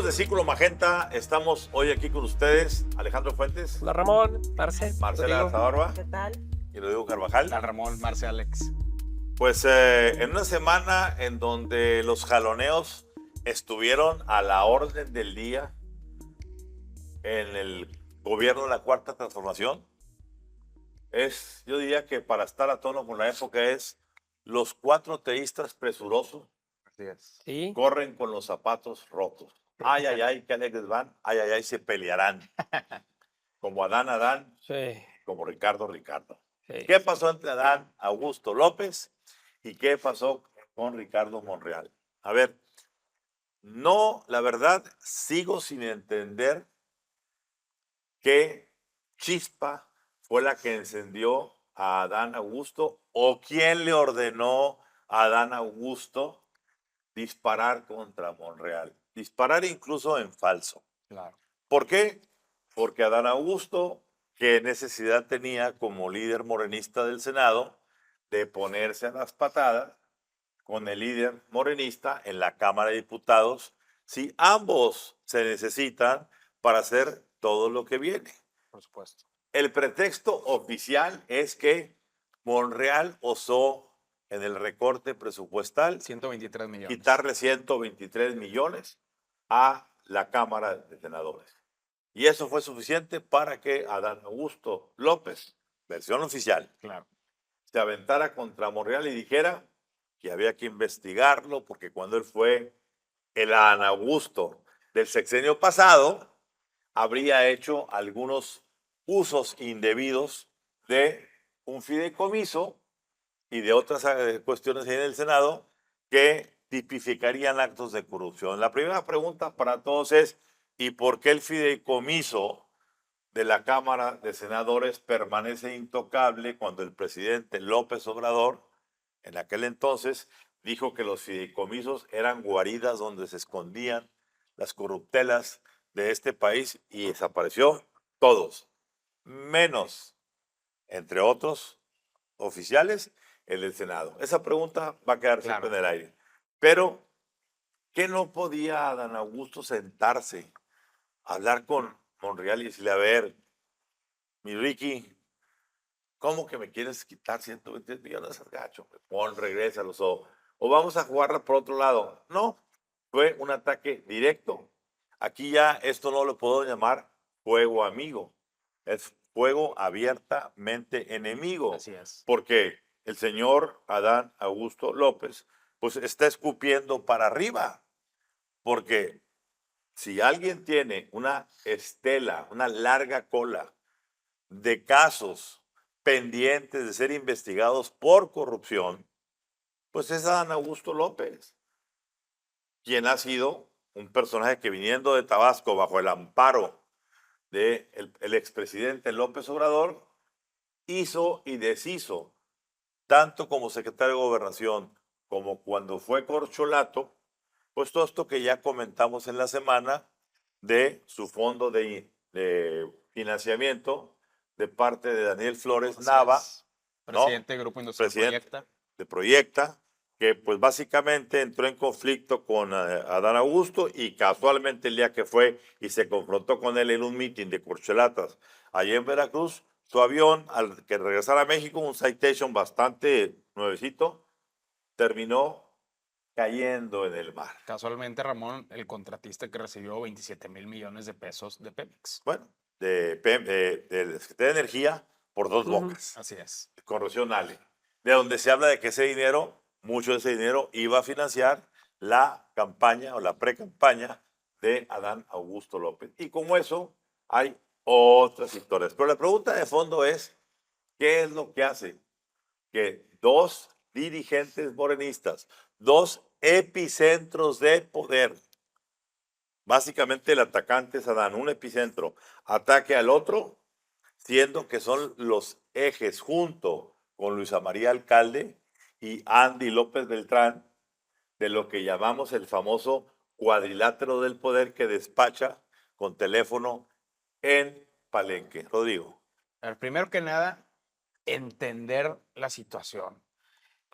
de Círculo Magenta, estamos hoy aquí con ustedes, Alejandro Fuentes, Hola Ramón, Marce, Marcela Rodrigo. Zabarba ¿Qué tal? y Rodrigo Carvajal. Tal Ramón, Marce, Alex. Pues en una semana en donde los jaloneos estuvieron a la orden del día en el gobierno de la Cuarta Transformación, yo diría que para estar a tono con la época es los cuatro teístas presurosos Así es. Sí, corren con los zapatos rotos. Ay, ay, ay, qué alegres van. Ay, ay, ay, se pelearán. Como Adán, Adán, sí, como Ricardo, Ricardo. sí. ¿Qué pasó entre Adán Augusto López y qué pasó con Ricardo Monreal? A ver, no, la verdad, sigo sin entender qué chispa fue la que encendió a Adán Augusto o quién le ordenó a Adán Augusto disparar contra Monreal. Disparar incluso en falso. Claro. ¿Por qué? Porque Adán Augusto, ¿qué necesidad tenía como líder morenista del Senado de ponerse a las patadas con el líder morenista en la Cámara de Diputados si ambos se necesitan para hacer todo lo que viene? Por supuesto. El pretexto oficial es que Monreal osó en el recorte presupuestal 123 millones. quitarle 123 millones a la Cámara de Senadores. Y eso fue suficiente para que Adán Augusto López, versión oficial, Claro. se aventara contra Monreal y dijera que había que investigarlo porque cuando él fue el Adán Augusto del sexenio pasado, habría hecho algunos usos indebidos de un fideicomiso y de otras cuestiones en el Senado que tipificarían actos de corrupción. La primera pregunta para todos es, ¿y por qué el fideicomiso de la Cámara de Senadores permanece intocable cuando el presidente López Obrador, en aquel entonces, dijo que los fideicomisos eran guaridas donde se escondían las corruptelas de este país y desapareció todos, menos, entre otros oficiales, el del Senado? Esa pregunta va a quedar siempre en el aire. Pero, ¿qué no podía Adán Augusto sentarse, hablar con Monreal y decirle, a ver, mi Ricky, ¿cómo que me quieres quitar 123 millones al gacho? Pon, regrésalos o vamos a jugarla por otro lado. No, fue un ataque directo. Aquí ya esto no lo puedo llamar fuego amigo, es fuego abiertamente enemigo. Así es. Porque el señor Adán Augusto López, pues está escupiendo para arriba. Porque si alguien tiene una estela, una larga cola de casos pendientes de ser investigados por corrupción, pues es Adán Augusto López, quien ha sido un personaje que viniendo de Tabasco bajo el amparo del expresidente López Obrador, hizo y deshizo, tanto como secretario de Gobernación como cuando fue corcholato, pues todo esto que ya comentamos en la semana de su fondo de financiamiento de parte de Daniel Flores Así Nava, es. Presidente del Grupo Industrial presidente Proyecta. de Proyecta, que pues básicamente entró en conflicto con Adán Augusto y casualmente el día que fue y se confrontó con él en un meeting de corcholatas allá en Veracruz, su avión, al que regresara a México, un Citation bastante nuevecito, terminó cayendo en el mar. Casualmente, Ramón, el contratista que recibió 27 mil millones de pesos de Pemex. Bueno, de la Secretaría de Energía por dos bocas, Así es. con Rocío Nale, de donde se habla de que ese dinero, mucho de ese dinero, iba a financiar la campaña o la pre-campaña de Adán Augusto López. Y como eso, hay otras historias. Pero la pregunta de fondo es, ¿qué es lo que hace que dos dirigentes morenistas, dos epicentros de poder, básicamente el atacante es Adán, un epicentro, ataque al otro, siendo que son los ejes junto con Luisa María Alcalde y Andy López Beltrán de lo que llamamos el famoso cuadrilátero del poder que despacha con teléfono en Palenque? Rodrigo. A ver, primero que nada, entender la situación.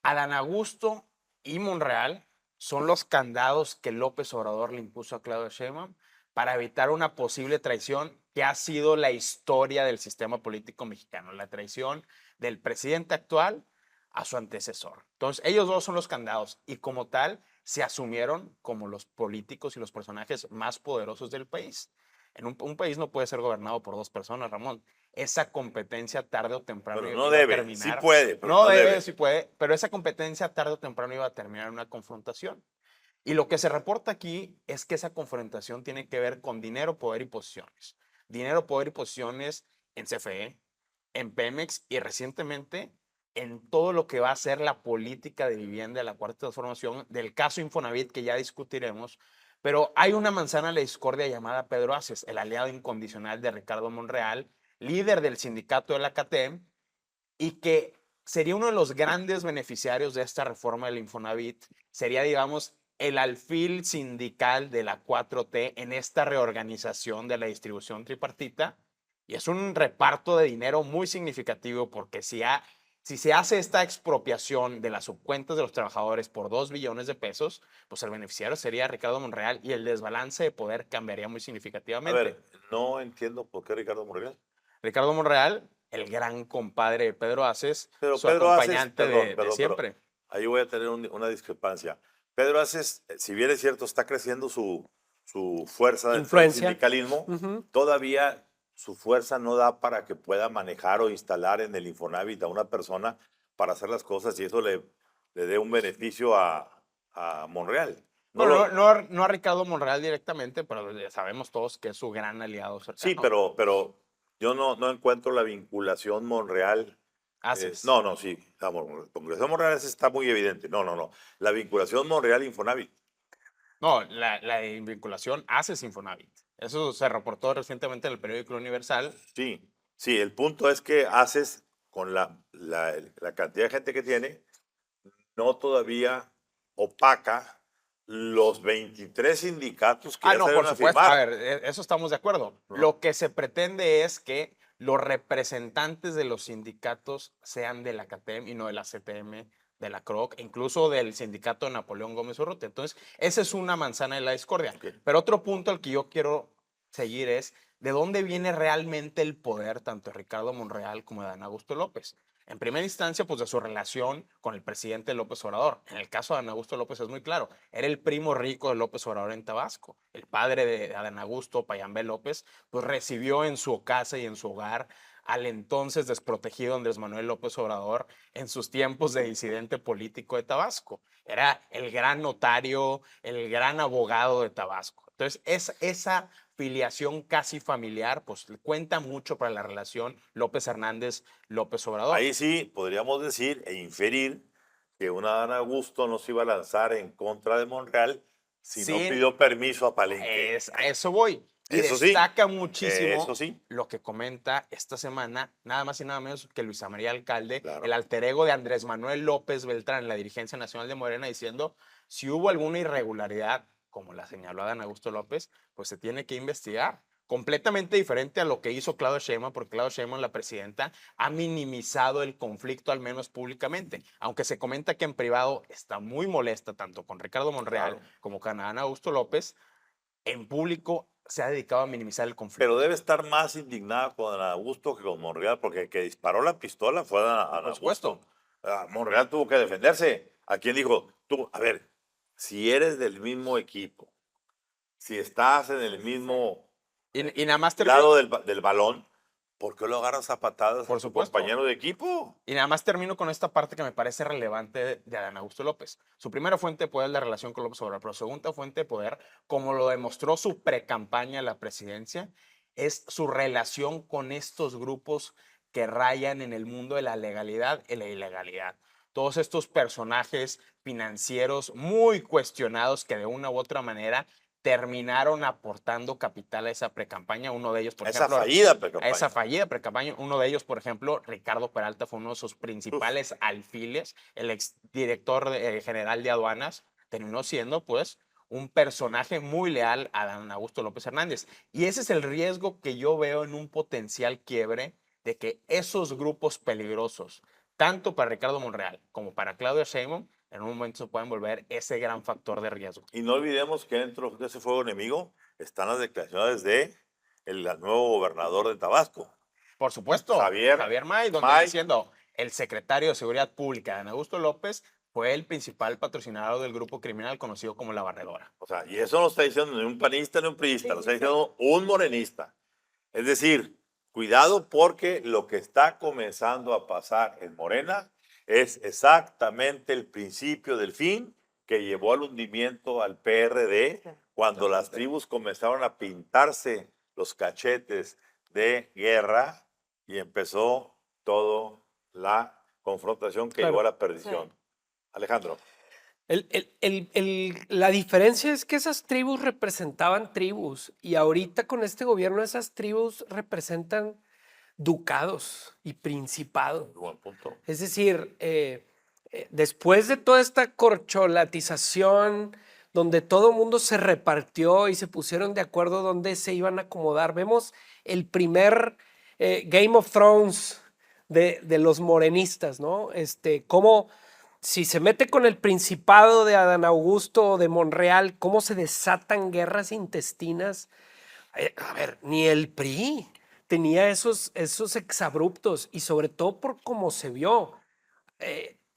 Adán Augusto y Monreal son los candados que López Obrador le impuso a Claudia Sheinbaum para evitar una posible traición que ha sido la historia del sistema político mexicano, la traición del presidente actual a su antecesor. Entonces, ellos dos son los candados y como tal se asumieron como los políticos y los personajes más poderosos del país. En un país no puede ser gobernado por dos personas, Ramón. Esa competencia tarde o temprano Pero no iba a debe, sí terminar. puede, pero No no debe, debe. sí puede, pero esa competencia tarde o temprano iba a terminar en una confrontación. Y lo que se reporta aquí es que esa confrontación tiene que ver con dinero, poder y posiciones. Dinero, poder y posiciones en CFE, en Pemex y recientemente en todo lo que va a ser la política de vivienda de la cuarta transformación, del caso Infonavit que ya discutiremos. Pero hay una manzana de la discordia llamada Pedro Aces, el aliado incondicional de Ricardo Monreal, líder del sindicato de la CATEM, y que sería uno de los grandes beneficiarios de esta reforma del Infonavit, sería, digamos, el alfil sindical de la 4T en esta reorganización de la distribución tripartita. Y es un reparto de dinero muy significativo porque si se hace esta expropiación de las subcuentas de los trabajadores por 2 billones de pesos, pues el beneficiario sería Ricardo Monreal y el desbalance de poder cambiaría muy A significativamente. ver, no entiendo por qué Ricardo Monreal. Ricardo Monreal, el gran compadre de Pedro Aces, Pero su Pedro Aces, acompañante perdón, de perdón, pero siempre. ahí voy a tener una discrepancia. Pedro Aces, si bien es cierto, está creciendo su fuerza dentro del Influencia. sindicalismo, Ujú. todavía su fuerza no da para que pueda manejar o instalar en el Infonavit a una persona para hacer las cosas y eso le dé un beneficio a Monreal. No Bueno, lo, no a Ricardo Monreal directamente, pero ya sabemos todos que es su gran aliado sí, cercano. pero yo no encuentro la vinculación Monreal. Aces. No, sí, la vinculación Monreal está muy evidente. No. La vinculación Monreal-Infonavit. No, la vinculación Aces Infonavit. Eso se reportó recientemente en el periódico Universal. Sí, el punto es que haces con la cantidad de gente que tiene, no todavía opaca los 23 sindicatos que Ah, ya no, por salieron a supuesto. A firmar. ver, eso estamos de acuerdo. ¿No? Lo que se pretende es que los representantes de los sindicatos sean de la CATEM y no de la CTM, de la CROC, incluso del sindicato de Napoleón Gómez Urrutia. Entonces, esa es una manzana de la discordia. Ok. Pero otro punto al que yo quiero seguir es de dónde viene realmente el poder tanto de Ricardo Monreal como de Adán Augusto López. En primera instancia, pues de su relación con el presidente López Obrador. En el caso de Adán Augusto López es muy claro. Era el primo rico de López Obrador en Tabasco. El padre de Adán Augusto, Payambé López, pues recibió en su casa y en su hogar al entonces desprotegido Andrés Manuel López Obrador en sus tiempos de disidente político de Tabasco. Era el gran notario, el gran abogado de Tabasco. Entonces, esa filiación casi familiar, pues cuenta mucho para la relación López Hernández-López Obrador. Ahí sí podríamos decir e inferir que una Adán Augusto no se iba a lanzar en contra de Monreal si no Sin pidió permiso a Palenque. A eso voy. Y Eso sí, destaca eso muchísimo sí, lo que comenta esta semana, nada más y nada menos que Luisa María Alcalde, el claro. alter ego de Andrés Manuel López Beltrán en la dirigencia nacional de Morena, diciendo si hubo alguna irregularidad, como la señaló Adán Augusto López, pues se tiene que investigar. Completamente diferente a lo que hizo Claudia Sheinbaum, porque Claudia Sheinbaum, la presidenta, ha minimizado el conflicto, al menos públicamente. Aunque se comenta que en privado está muy molesta tanto con Ricardo Monreal Claro. como con Adán Augusto López, en público se ha dedicado a minimizar el Pero conflicto. debe estar más indignada con Ana Augusto que con Monreal, porque el que disparó la pistola fue Ana Por Augusto. supuesto. Monreal tuvo que defenderse. ¿A quién dijo? Tú, a ver, si eres del mismo equipo, si estás en el mismo Y nada más termino, lado del balón, ¿por qué lo agarras a patadas a por tu supuesto, compañero de equipo? y nada más termino con esta parte que me parece relevante de Adán Augusto López. Su primera fuente de poder es la relación con López Obrador, pero su segunda fuente de poder, como lo demostró su precampaña a la presidencia, es su relación con estos grupos que rayan en el mundo de la legalidad y la ilegalidad. Todos estos personajes financieros muy cuestionados que de una u otra manera terminaron aportando capital a esa precampaña. Uno de ellos, por Esa ejemplo, fallida a esa precampaña. fallida precampaña. Uno de ellos, por ejemplo, Ricardo Peralta fue uno de sus Uf, principales alfiles, el exdirector general de aduanas, terminó siendo pues un personaje muy leal a Dan Augusto López Hernández. Y ese es el riesgo que yo veo en un potencial quiebre de que esos grupos peligrosos, tanto para Ricardo Monreal como para Claudia Sheinbaum, en un momento se pueden volver ese gran factor de riesgo. Y no olvidemos que dentro de ese fuego enemigo están las declaraciones de el nuevo gobernador de Tabasco, Por supuesto, Javier Javier May, donde May. diciendo el secretario de Seguridad Pública, Adán Augusto López, fue el principal patrocinador del grupo criminal conocido como La Barredora. O sea, y eso no está diciendo ni un panista ni un priista, lo está diciendo un morenista. Es decir, cuidado porque lo que está comenzando a pasar en Morena es exactamente el principio del fin que llevó al hundimiento al PRD cuando las tribus comenzaron a pintarse los cachetes de guerra y empezó toda la confrontación que llevó a la perdición. Alejandro. La diferencia es que esas tribus representaban tribus y ahorita con este gobierno esas tribus representan ducados y principados. Buen punto. Es decir, después de toda esta corcholatización donde todo el mundo se repartió y se pusieron de acuerdo dónde se iban a acomodar, vemos el primer Game of Thrones de los morenistas, ¿no? Cómo si se mete con el Principado de Adán Augusto o de Monreal, cómo se desatan guerras intestinas. A ver, ni el PRI tenía esos exabruptos y sobre todo por cómo se vio.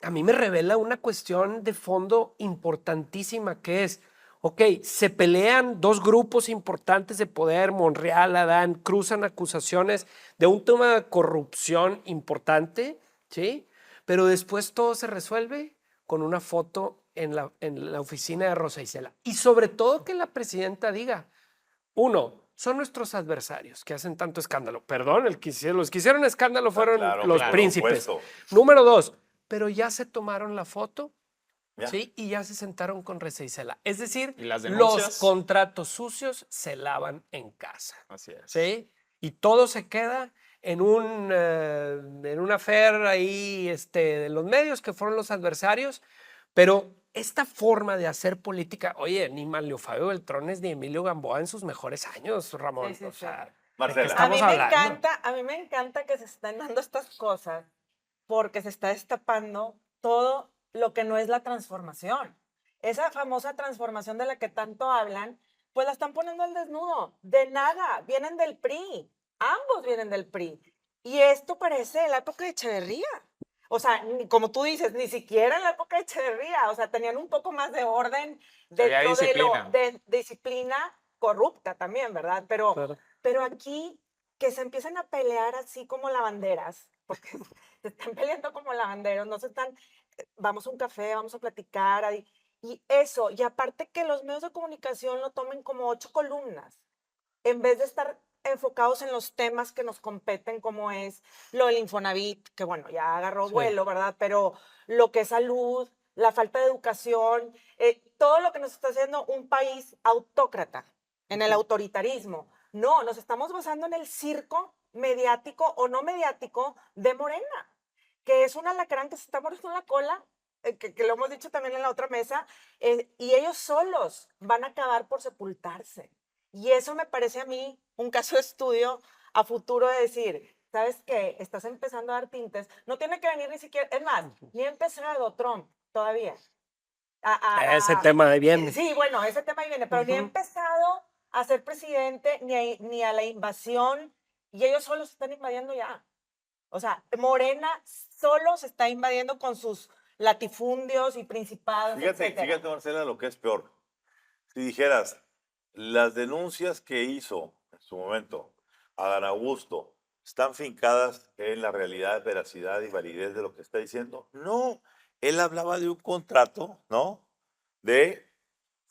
A mí me revela una cuestión de fondo importantísima que es, ok, se pelean dos grupos importantes de poder, Monreal, Adán, cruzan acusaciones de un tema de corrupción importante, ¿sí? Pero después todo se resuelve con una foto en la oficina de Rosa Isela. Y sobre todo que la presidenta diga, uno, son nuestros adversarios que hacen tanto escándalo. Perdón, los que hicieron escándalo fueron los príncipes. Número dos, pero ya se tomaron la foto, ¿sí? Y ya se sentaron con Rosa Isela. Es decir, los contratos sucios se lavan en casa. Así es. ¿Sí? Y todo se queda en una affair ahí de los medios que fueron los adversarios, pero esta forma de hacer política, oye, ni Manlio Fabio Beltrones ni Emilio Gamboa en sus mejores años, Ramón. Sí. O sea, Marcela. A mí me encanta que se estén dando estas cosas porque se está destapando todo lo que no es la transformación. Esa famosa transformación de la que tanto hablan, pues la están poniendo al desnudo. De nada, vienen del PRI. Ambos vienen del PRI. Y esto parece la época de Echeverría. O sea, como tú dices, ni siquiera en la época de Echeverría. O sea, tenían un poco más de orden dentro de disciplina corrupta también, ¿verdad? Pero aquí que se empiezan a pelear así como lavanderas, porque se están peleando como lavanderos, no se están, vamos a un café, vamos a platicar, y eso, y aparte que los medios de comunicación lo tomen como 8 columnas, en vez de estar enfocados en los temas que nos competen, como es lo del Infonavit, que bueno, ya agarró vuelo, ¿verdad? Pero lo que es salud, la falta de educación, todo lo que nos está haciendo un país autócrata, en el autoritarismo. No, nos estamos basando en el circo mediático o no mediático de Morena, que es un alacrán que se está mordiendo la cola, que lo hemos dicho también en la otra mesa, y ellos solos van a acabar por sepultarse. Y eso me parece a mí un caso de estudio a futuro de decir, ¿sabes qué? Estás empezando a dar tintes. No tiene que venir ni siquiera, es más, ni ha empezado Trump todavía. Ese tema de viene. Sí, bueno, ese tema ahí viene, pero ni ha empezado a ser presidente ni a la invasión, y ellos solos se están invadiendo ya. O sea, Morena solo se está invadiendo con sus latifundios y principados, Fíjate, Marcela, lo que es peor. Si dijeras, las denuncias que hizo en su momento Adán Augusto están fincadas en la realidad, veracidad y validez de lo que está diciendo. No, él hablaba de un contrato, ¿no? De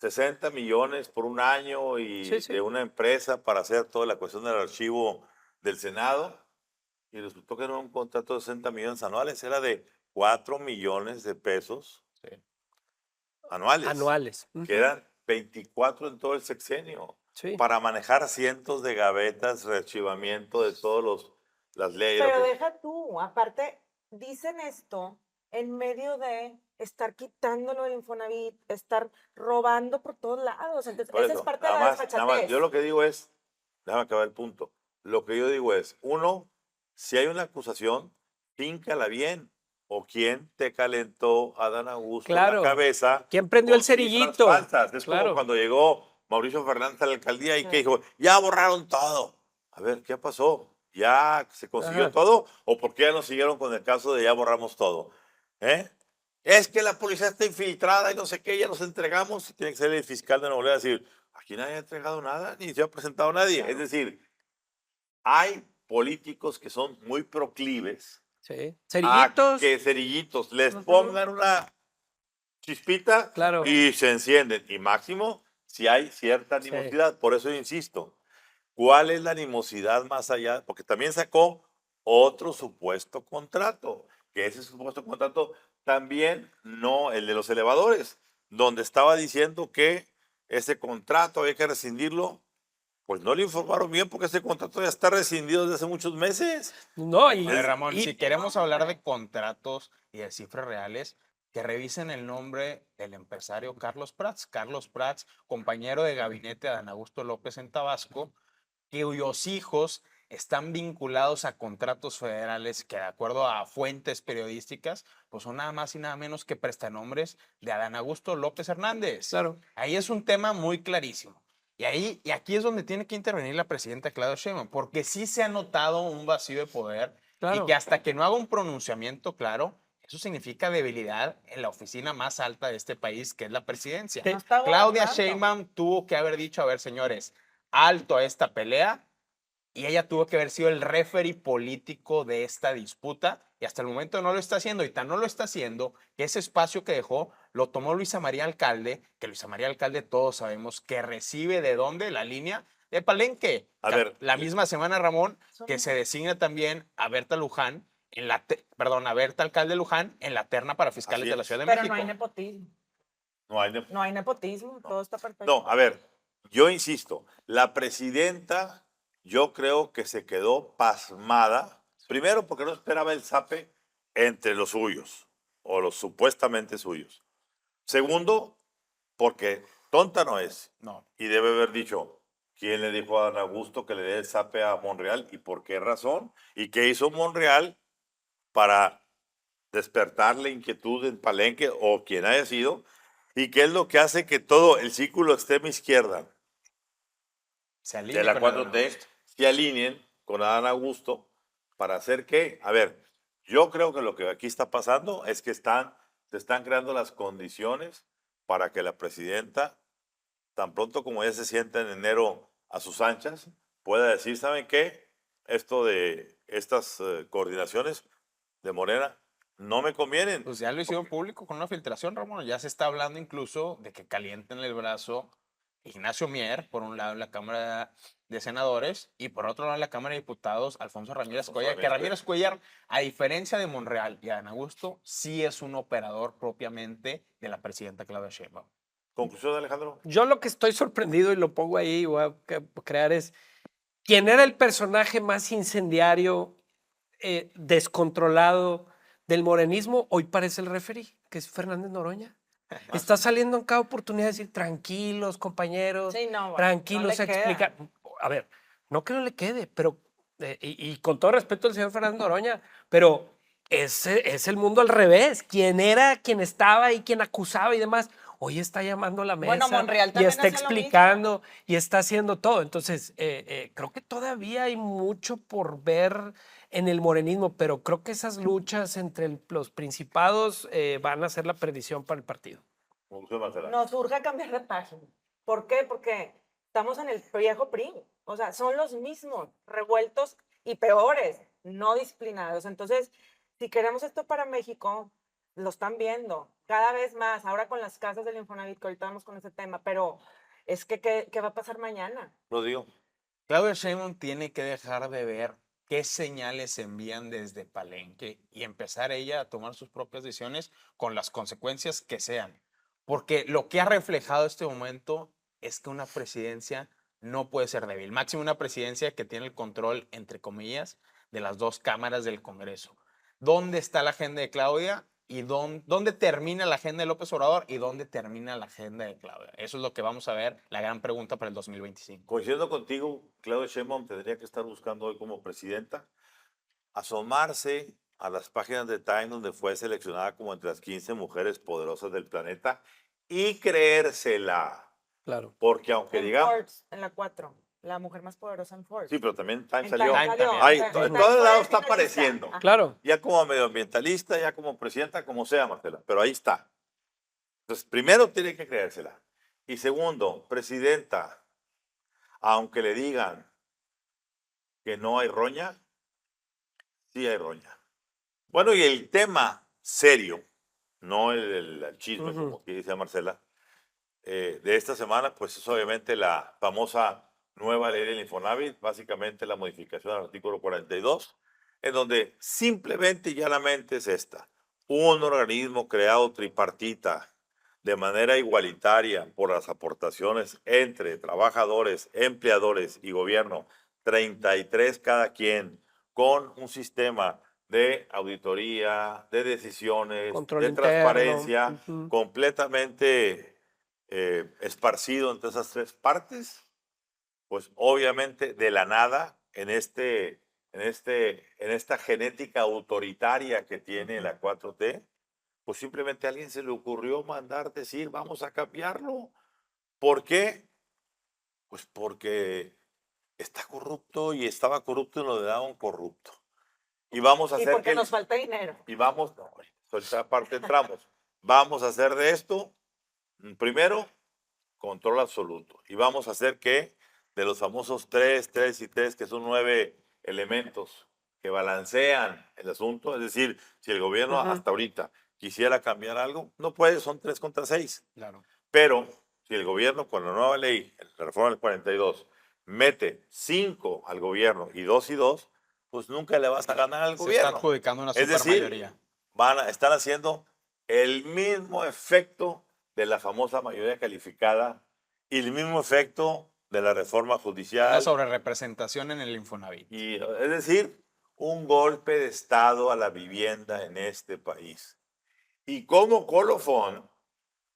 60 millones por un año y de una empresa para hacer toda la cuestión del archivo del Senado. Y resultó que no era un contrato de 60 millones anuales, era de 4 millones de pesos anuales. Que eran 24 en todo el sexenio. Para manejar cientos de gavetas, rearchivamiento de todas las leyes. Pero deja tú, aparte, dicen esto en medio de estar quitándolo del Infonavit, estar robando por todos lados. Entonces, esa es parte de la desfachatez. Yo lo que digo es, déjame acabar el punto. Lo que yo digo es, uno, si hay una acusación, fíncala bien. o quién te calentó a Dan Augusto Claro. la cabeza. ¿Quién prendió con el cifras cerillito? falsas? Es Claro. como cuando llegó Mauricio Fernández a la alcaldía y Sí. que dijo, ya borraron todo. A ver, ¿qué pasó? ¿Ya se consiguió Ajá. todo? ¿O por qué ya nos siguieron con el caso de ya borramos todo? ¿Eh? Es que la policía está infiltrada y no sé qué, ya nos entregamos. Y tiene que ser el fiscal de Nuevo León a decir, aquí nadie ha entregado nada, ni se ha presentado nadie. Es decir, hay políticos que son muy proclives Sí. a Cerillitos. que cerillitos les Ujú. pongan una chispita Claro. y se encienden. Y máximo, si hay cierta Sí. animosidad. Por eso insisto, ¿cuál es la animosidad más allá? Porque también sacó otro supuesto contrato, que ese supuesto contrato también no el de los elevadores, donde estaba diciendo que ese contrato había que rescindirlo. Pues no le informaron bien porque ese contrato ya está rescindido desde hace muchos meses. No, A ver, Ramón, y- si queremos hablar de contratos y de cifras reales, que revisen el nombre del empresario Carlos Prats. Carlos Prats, compañero de gabinete de Adán Augusto López en Tabasco, cuyos hijos están vinculados a contratos federales que, de acuerdo a fuentes periodísticas, pues son nada más y nada menos que prestanombres de Adán Augusto López Hernández. claro. Ahí es un tema muy clarísimo. Y aquí es donde tiene que intervenir la presidenta Claudia Sheinbaum, porque sí se ha notado un vacío de poder Claro. y que hasta que no haga un pronunciamiento claro, eso significa debilidad en la oficina más alta de este país, que es la presidencia. Te- No está Claudia gobernando. Sheinbaum tuvo que haber dicho, a ver, señores, alto a esta pelea, y ella tuvo que haber sido el referee político de esta disputa y hasta el momento no lo está haciendo y tan no lo está haciendo que ese espacio que dejó lo tomó Luisa María Alcalde, que Luisa María Alcalde todos sabemos que recibe de dónde la línea de Palenque. A ver, La misma semana, Ramón, que se designa también a Berta Luján a Berta Alcalde Luján en la terna para fiscales Así de la es. Ciudad de Pero México. no hay nepotismo. no hay No hay nepotismo, todo está perfecto. No, a ver, yo insisto, la presidenta yo creo que se quedó pasmada, primero porque no esperaba el zape entre los suyos, o los supuestamente suyos. Segundo, porque tonta no es, No. y debe haber dicho, ¿quién le dijo a Dan Augusto que le dé el zape a Monreal y por qué razón? ¿Y qué hizo Monreal para despertar la inquietud en Palenque o quien haya sido? ¿Y qué es lo que hace que todo el círculo extrema izquierda Se de alinea la con Adán 4T Augusto. se alineen con Adán Augusto para hacer qué? A ver, yo creo que lo que aquí está pasando es que se están creando las condiciones para que la presidenta, tan pronto como ella se sienta en enero a sus anchas, pueda decir, ¿saben qué? Esto de estas coordinaciones de Morena no me convienen. Pues ya lo hicieron público con una filtración, Ramón. Ya se está hablando incluso de que calienten el brazo Ignacio Mier, por un lado en la Cámara de Senadores, y por otro lado en la Cámara de Diputados, Alfonso Ramírez Alfonso Cuellar, que Ramírez Ramírez Cuellar, a diferencia de Monreal y Adán Augusto, sí es un operador propiamente de la presidenta Claudia Sheinbaum. ¿Conclusión, Alejandro? Yo lo que estoy sorprendido y lo pongo ahí, voy a crear es, ¿quién era el personaje más incendiario, descontrolado del morenismo? Hoy parece el referee, que es Fernández Noroña. Está saliendo en cada oportunidad de decir, tranquilos, compañeros, Sí, no, bueno, tranquilos, no le explicar. A ver, no que no le quede, pero, y con todo respeto al señor Fernández Noroña, pero ese es el mundo al revés. Quien era, quien estaba y quien acusaba y demás, hoy está llamando a la mesa Bueno, Monreal y también está hace lo mismo. explicando y está haciendo todo. Entonces, creo que todavía hay mucho por ver en el morenismo, pero creo que esas luchas entre los principados van a ser la perdición para el partido. Conclusión, Marcela. Nos urge cambiar de página. ¿Por qué? Porque estamos en el viejo PRI. O sea, son los mismos, revueltos y peores, no disciplinados. Entonces, si queremos esto para México, lo están viendo cada vez más. Ahora con las casas del Infonavit, que ahorita vamos con ese tema, pero es que, ¿qué va a pasar mañana? Lo digo. Claudia Sheinbaum tiene que dejar de ver qué señales envían desde Palenque y empezar ella a tomar sus propias decisiones con las consecuencias que sean. Porque lo que ha reflejado este momento es que una presidencia no puede ser débil. Máximo una presidencia que tiene el control, entre comillas, de las dos cámaras del Congreso. ¿Dónde está la agenda de Claudia? ¿Y dónde termina la agenda de López Obrador? ¿Y dónde termina la agenda de Claudia? Eso es lo que vamos a ver, la gran pregunta para el 2025. Coincidiendo contigo, Claudia Sheinbaum tendría que estar buscando hoy como presidenta asomarse a las páginas de Time donde fue seleccionada como entre las 15 mujeres poderosas del planeta y creérsela. Claro. Porque aunque En digamos, Forbes, en la 4, la mujer más poderosa en Forbes. sí, pero también Time En salió. Time salió, Time Ay, en en Time todos fue lados está finalista. apareciendo. Ajá. Claro. Ya como medioambientalista, ya como presidenta, como sea, Marcela, pero ahí está. Entonces, primero tiene que creérsela. Y segundo, presidenta, aunque le digan que no hay roña, sí hay roña. Bueno, y el tema serio, no el chisme, Ujú. como aquí dice Marcela, de esta semana, pues es obviamente la famosa nueva ley del Infonavit, básicamente la modificación del artículo 42, en donde simplemente y llanamente es esta: un organismo creado tripartita de manera igualitaria por las aportaciones entre trabajadores, empleadores y gobierno, 33 cada quien, con un sistema de auditoría, de decisiones, Control de interno. transparencia, Ujú. completamente esparcido entre esas tres partes, pues obviamente de la nada, en esta genética autoritaria que tiene la 4T, pues simplemente a alguien se le ocurrió mandar decir, vamos a cambiarlo. ¿Por qué? Pues porque está corrupto y estaba corrupto y lo le daban corrupto. Y vamos a Y hacer porque que, nos falta dinero. y vamos, no, esa parte entramos, vamos a hacer de esto, primero, control absoluto. Y vamos a hacer que de los famosos 3, 3 y 3, que son 9 elementos que balancean el asunto, es decir, si el gobierno Ujú. hasta ahorita quisiera cambiar algo, no puede, son 3 contra 6. Claro. Pero si el gobierno con la nueva ley, la reforma del 42, mete 5 al gobierno y 2 y 2, pues nunca le vas a ganar al Se está gobierno. adjudicando una Es decir, supermayoría. están haciendo el mismo efecto de la famosa mayoría calificada y el mismo efecto de la reforma Una judicial. sobrerepresentación en el Infonavit. Y, es decir, un golpe de Estado a la vivienda en este país. Y como colofón,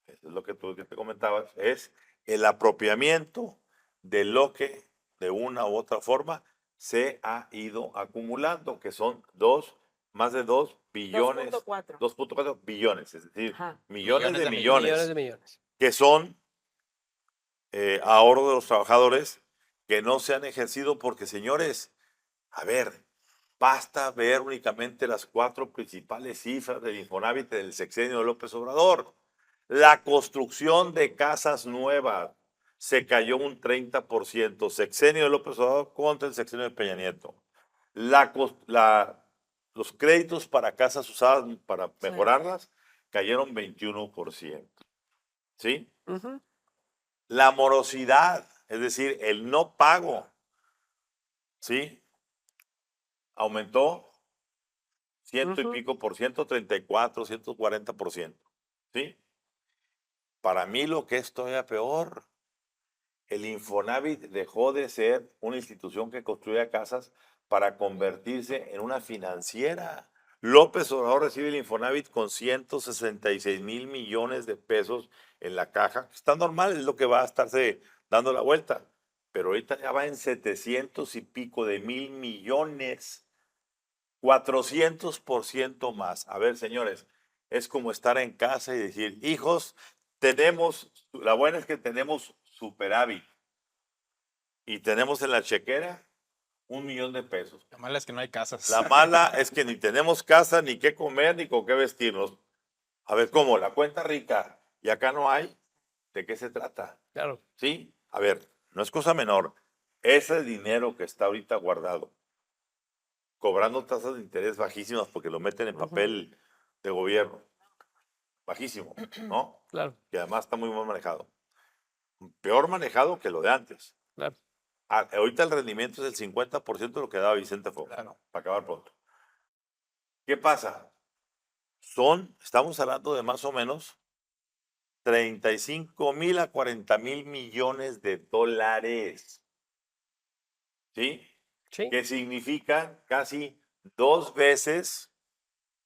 eso es lo que tú que te comentabas, es el apropiamiento de lo que de una u otra forma se ha ido acumulando, que son más de 2 billones, 2.4. 2.4 billones, es decir, Ajá. millones Millones de de millones, Millones de millones. que son ahorro de los trabajadores que no se han ejercido porque, señores, a ver, basta ver únicamente las 4 principales cifras del Infonavit del sexenio de López Obrador. La construcción de casas nuevas se cayó un 30%, sexenio de López Obrador contra el sexenio de Peña Nieto. Los créditos para casas usadas para Sí. mejorarlas cayeron 21%. ¿Sí? Ujú. La morosidad, es decir, el no pago, ¿sí? Aumentó ciento y Ujú. pico por ciento, 34, 140%. ¿Sí? Para mí lo que es todavía peor, el Infonavit dejó de ser una institución que construía casas para convertirse en una financiera. López Obrador recibe el Infonavit con 166 mil millones de pesos en la caja. Está normal, es lo que va a estarse dando la vuelta. Pero ahorita ya va en 700 y pico de mil millones. 400% más. A ver, señores, es como estar en casa y decir, hijos, la buena es que tenemos superávit y tenemos en la chequera 1 millón de pesos. Lo malo es que no hay casas. La mala es que ni tenemos casa, ni qué comer, ni con qué vestirnos. A ver, ¿cómo? La cuenta rica y acá no hay. ¿De qué se trata? Claro. Sí, a ver, no es cosa menor. Ese dinero que está ahorita guardado, cobrando tasas de interés bajísimas porque lo meten en Ujú. papel de gobierno, bajísimo, ¿no? Claro, Y además está muy mal manejado. Peor manejado que lo de antes. claro. Ahorita el rendimiento es el 50% de lo que daba Vicente Fox, Claro. para acabar pronto. ¿Qué pasa? Estamos hablando de más o menos 35,000 a 40,000 millones de dólares. ¿Sí? Sí. Que significan casi 2 veces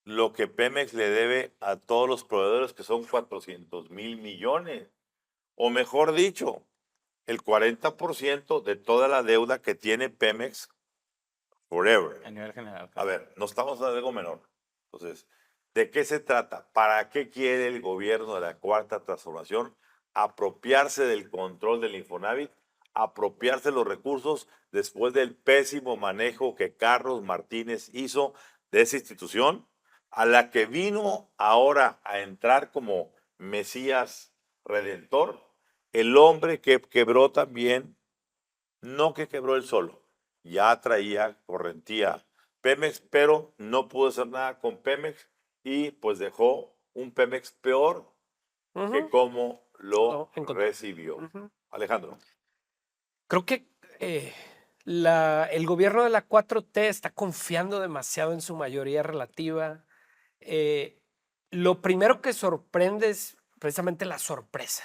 lo que Pemex le debe a todos los proveedores, que son 400,000 millones. O mejor dicho, el 40% de toda la deuda que tiene Pemex forever. A nivel general. A ver, no estamos hablando de algo menor. Entonces, ¿de qué se trata? ¿Para qué quiere el gobierno de la Cuarta Transformación apropiarse del control del Infonavit, apropiarse de los recursos después del pésimo manejo que Carlos Martínez hizo de esa institución, a la que vino ahora a entrar como Mesías Redentor, el hombre que quebró también, no que quebró él solo, ya traía correntía Pemex, pero no pudo hacer nada con Pemex y pues dejó un Pemex peor que Ujú. cómo lo Lo encontró. recibió. Ujú. Alejandro. Creo que el gobierno de la 4T está confiando demasiado en su mayoría relativa. Eh, lo primero que sorprende es precisamente la sorpresa.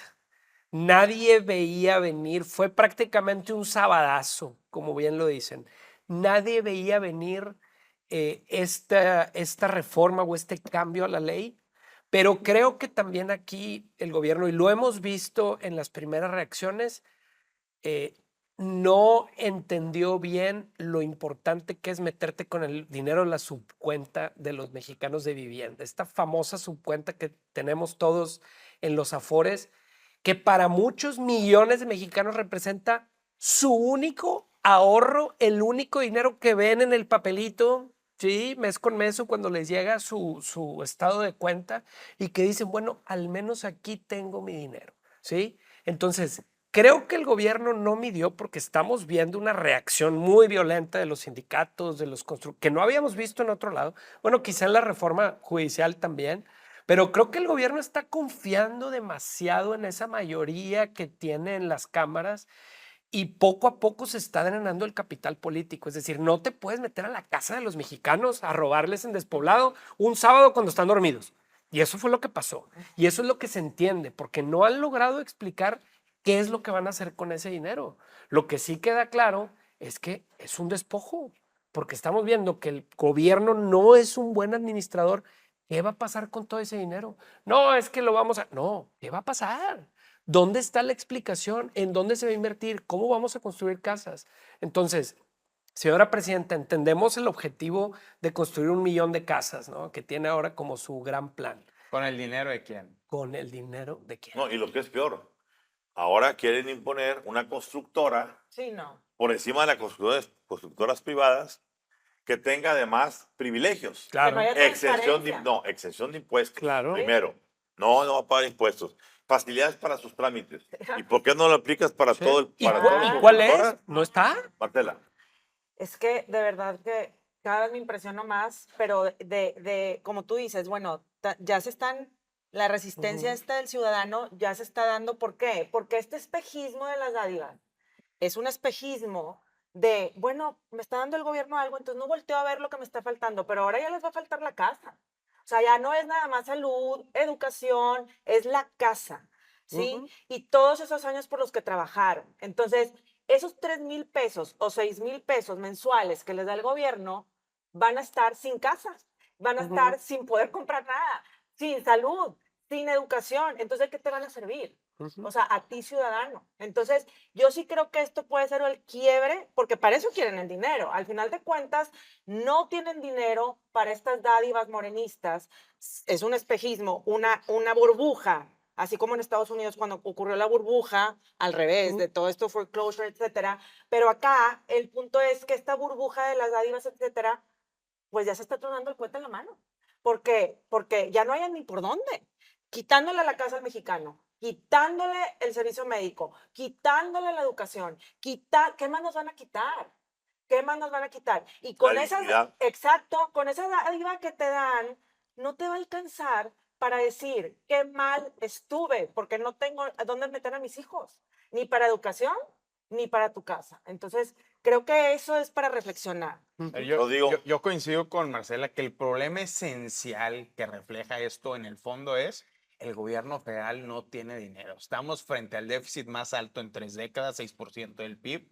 Nadie veía venir, fue prácticamente un sabadazo, como bien lo dicen. Nadie veía venir esta reforma o este cambio a la ley, pero creo que también aquí el gobierno, y lo hemos visto en las primeras reacciones, eh, no entendió bien lo importante que es meterte con el dinero en la subcuenta de los mexicanos de vivienda, esta famosa subcuenta que tenemos todos en los Afores, que para muchos millones de mexicanos representa su único ahorro, el único dinero que ven en el papelito, ¿sí? Mes con mes o cuando les llega su estado de cuenta y que dicen, bueno, al menos aquí tengo mi dinero, ¿sí? Entonces, creo que el gobierno no midió porque estamos viendo una reacción muy violenta de los sindicatos, de los que no habíamos visto en otro lado. Bueno, quizá en la reforma judicial también, pero creo que el gobierno está confiando demasiado en esa mayoría que tiene en las cámaras y poco a poco se está drenando el capital político. Es decir, no te puedes meter a la casa de los mexicanos a robarles en despoblado un sábado cuando están dormidos. Y eso fue lo que pasó. Y eso es lo que se entiende, porque no han logrado explicar qué es lo que van a hacer con ese dinero. Lo que sí queda claro es que es un despojo, porque estamos viendo que el gobierno no es un buen administrador. ¿Qué va a pasar con todo ese dinero? No, es que lo vamos a... No, ¿qué va a pasar? ¿Dónde está la explicación? ¿En dónde se va a invertir? ¿Cómo vamos a construir casas? Entonces, señora presidenta, entendemos el objetivo de construir 1 millón de casas, ¿no? Que tiene ahora como su gran plan. ¿Con el dinero de quién? ¿Con el dinero de quién? No, y lo que es peor, ahora quieren imponer una constructora Sí, no. por encima de las constructoras privadas que tenga además privilegios. Que no haya Exención de, transparencia. no, exención de impuestos. Claro. Primero, no va a pagar impuestos. Facilidades para sus trámites. ¿Y por qué no lo aplicas para Sí. todo el ¿Y para cuál- todas las y cuál es? constructoras? ¿No está? Martela. Es que de verdad que cada vez me impresiono más, pero como tú dices, bueno, ya se están, la resistencia Ujú. esta del ciudadano ya se está dando. ¿Por qué? Porque este espejismo de las dádivas es un espejismo de, bueno, me está dando el gobierno algo, entonces no volteo a ver lo que me está faltando, pero ahora ya les va a faltar la casa. O sea, ya no es nada más salud, educación, es la casa, ¿sí? Ujú. Y todos esos años por los que trabajaron. Entonces, esos 3,000 pesos o 6,000 pesos mensuales que les da el gobierno van a estar sin casas, van a Ujú. estar sin poder comprar nada, sin salud, sin educación. Entonces, ¿de qué te van a servir? Ujú. O sea, a ti ciudadano. Entonces, yo sí creo que esto puede ser el quiebre, porque para eso quieren el dinero. Al final de cuentas, no tienen dinero para estas dádivas morenistas. Es un espejismo, una burbuja, así como en Estados Unidos cuando ocurrió la burbuja, al revés, Ujú. de todo esto foreclosure, etcétera. Pero acá el punto es que esta burbuja de las dádivas, etcétera, pues ya se está tronando el cohete en la mano. ¿Por qué? Porque ya no hay ni por dónde. Quitándole la casa al mexicano, quitándole el servicio médico, quitándole la educación, ¿qué más nos van a quitar? ¿Qué más nos van a quitar? Y La con esas, dignidad. exacto, con esa dádiva que te dan, no te va a alcanzar para decir qué mal estuve, porque no tengo a dónde meter a mis hijos, ni para educación, ni para tu casa. Entonces, creo que eso es para reflexionar. Ujú. Yo digo- Yo coincido con Marcela que el problema esencial que refleja esto en el fondo es el gobierno federal no tiene dinero. Estamos frente al déficit más alto en 3 décadas, 6% del PIB,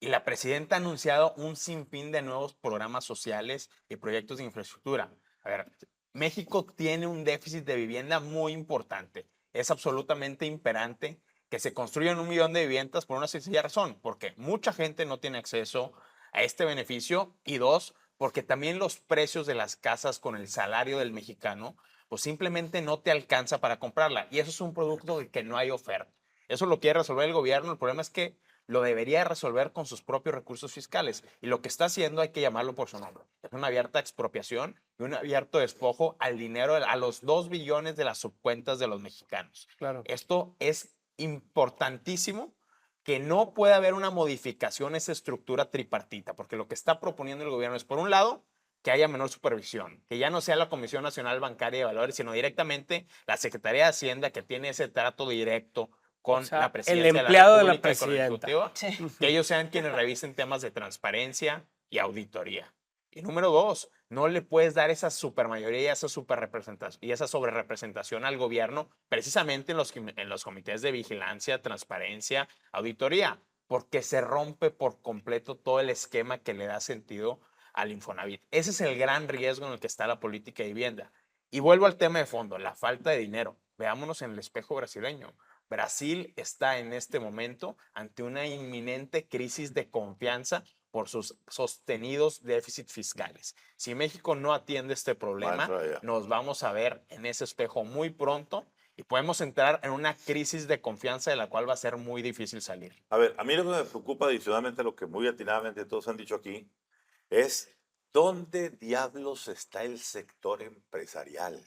y la presidenta ha anunciado un sinfín de nuevos programas sociales y proyectos de infraestructura. A ver, México tiene un déficit de vivienda muy importante. Es absolutamente imperante que se construyan 1 millón de viviendas por una sencilla razón, porque mucha gente no tiene acceso a este beneficio, y dos, porque también los precios de las casas con el salario del mexicano, pues simplemente no te alcanza para comprarla. Y eso es un producto de que no hay oferta. Eso lo quiere resolver el gobierno. El problema es que lo debería resolver con sus propios recursos fiscales. Y lo que está haciendo hay que llamarlo por su nombre. Es una abierta expropiación y un abierto despojo al dinero, a los 2 billones de las subcuentas de los mexicanos. Claro. Esto es importantísimo, que no puede haber una modificación a esa estructura tripartita, porque lo que está proponiendo el gobierno es, por un lado, que haya menor supervisión, que ya no sea la Comisión Nacional Bancaria de Valores, sino directamente la Secretaría de Hacienda, que tiene ese trato directo con sea, la el presidencia empleado de la República y con el presidenta. Ejecutivo, Sí. que ellos sean quienes revisen temas de transparencia y auditoría. Y número dos, no le puedes dar esa supermayoría y esa superrepresentación y esa sobrerepresentación al gobierno precisamente en los comités de vigilancia, transparencia, auditoría, porque se rompe por completo todo el esquema que le da sentido al Infonavit. Ese es el gran riesgo en el que está la política de vivienda. Y vuelvo al tema de fondo, la falta de dinero. Veámonos en el espejo brasileño. Brasil está en este momento ante una inminente crisis de confianza por sus sostenidos déficits fiscales. Si México no atiende este problema, nos vamos a ver en ese espejo muy pronto y podemos entrar en una crisis de confianza de la cual va a ser muy difícil salir. A ver, a mí lo que me preocupa adicionalmente a lo que muy atinadamente todos han dicho aquí es dónde diablos está el sector empresarial.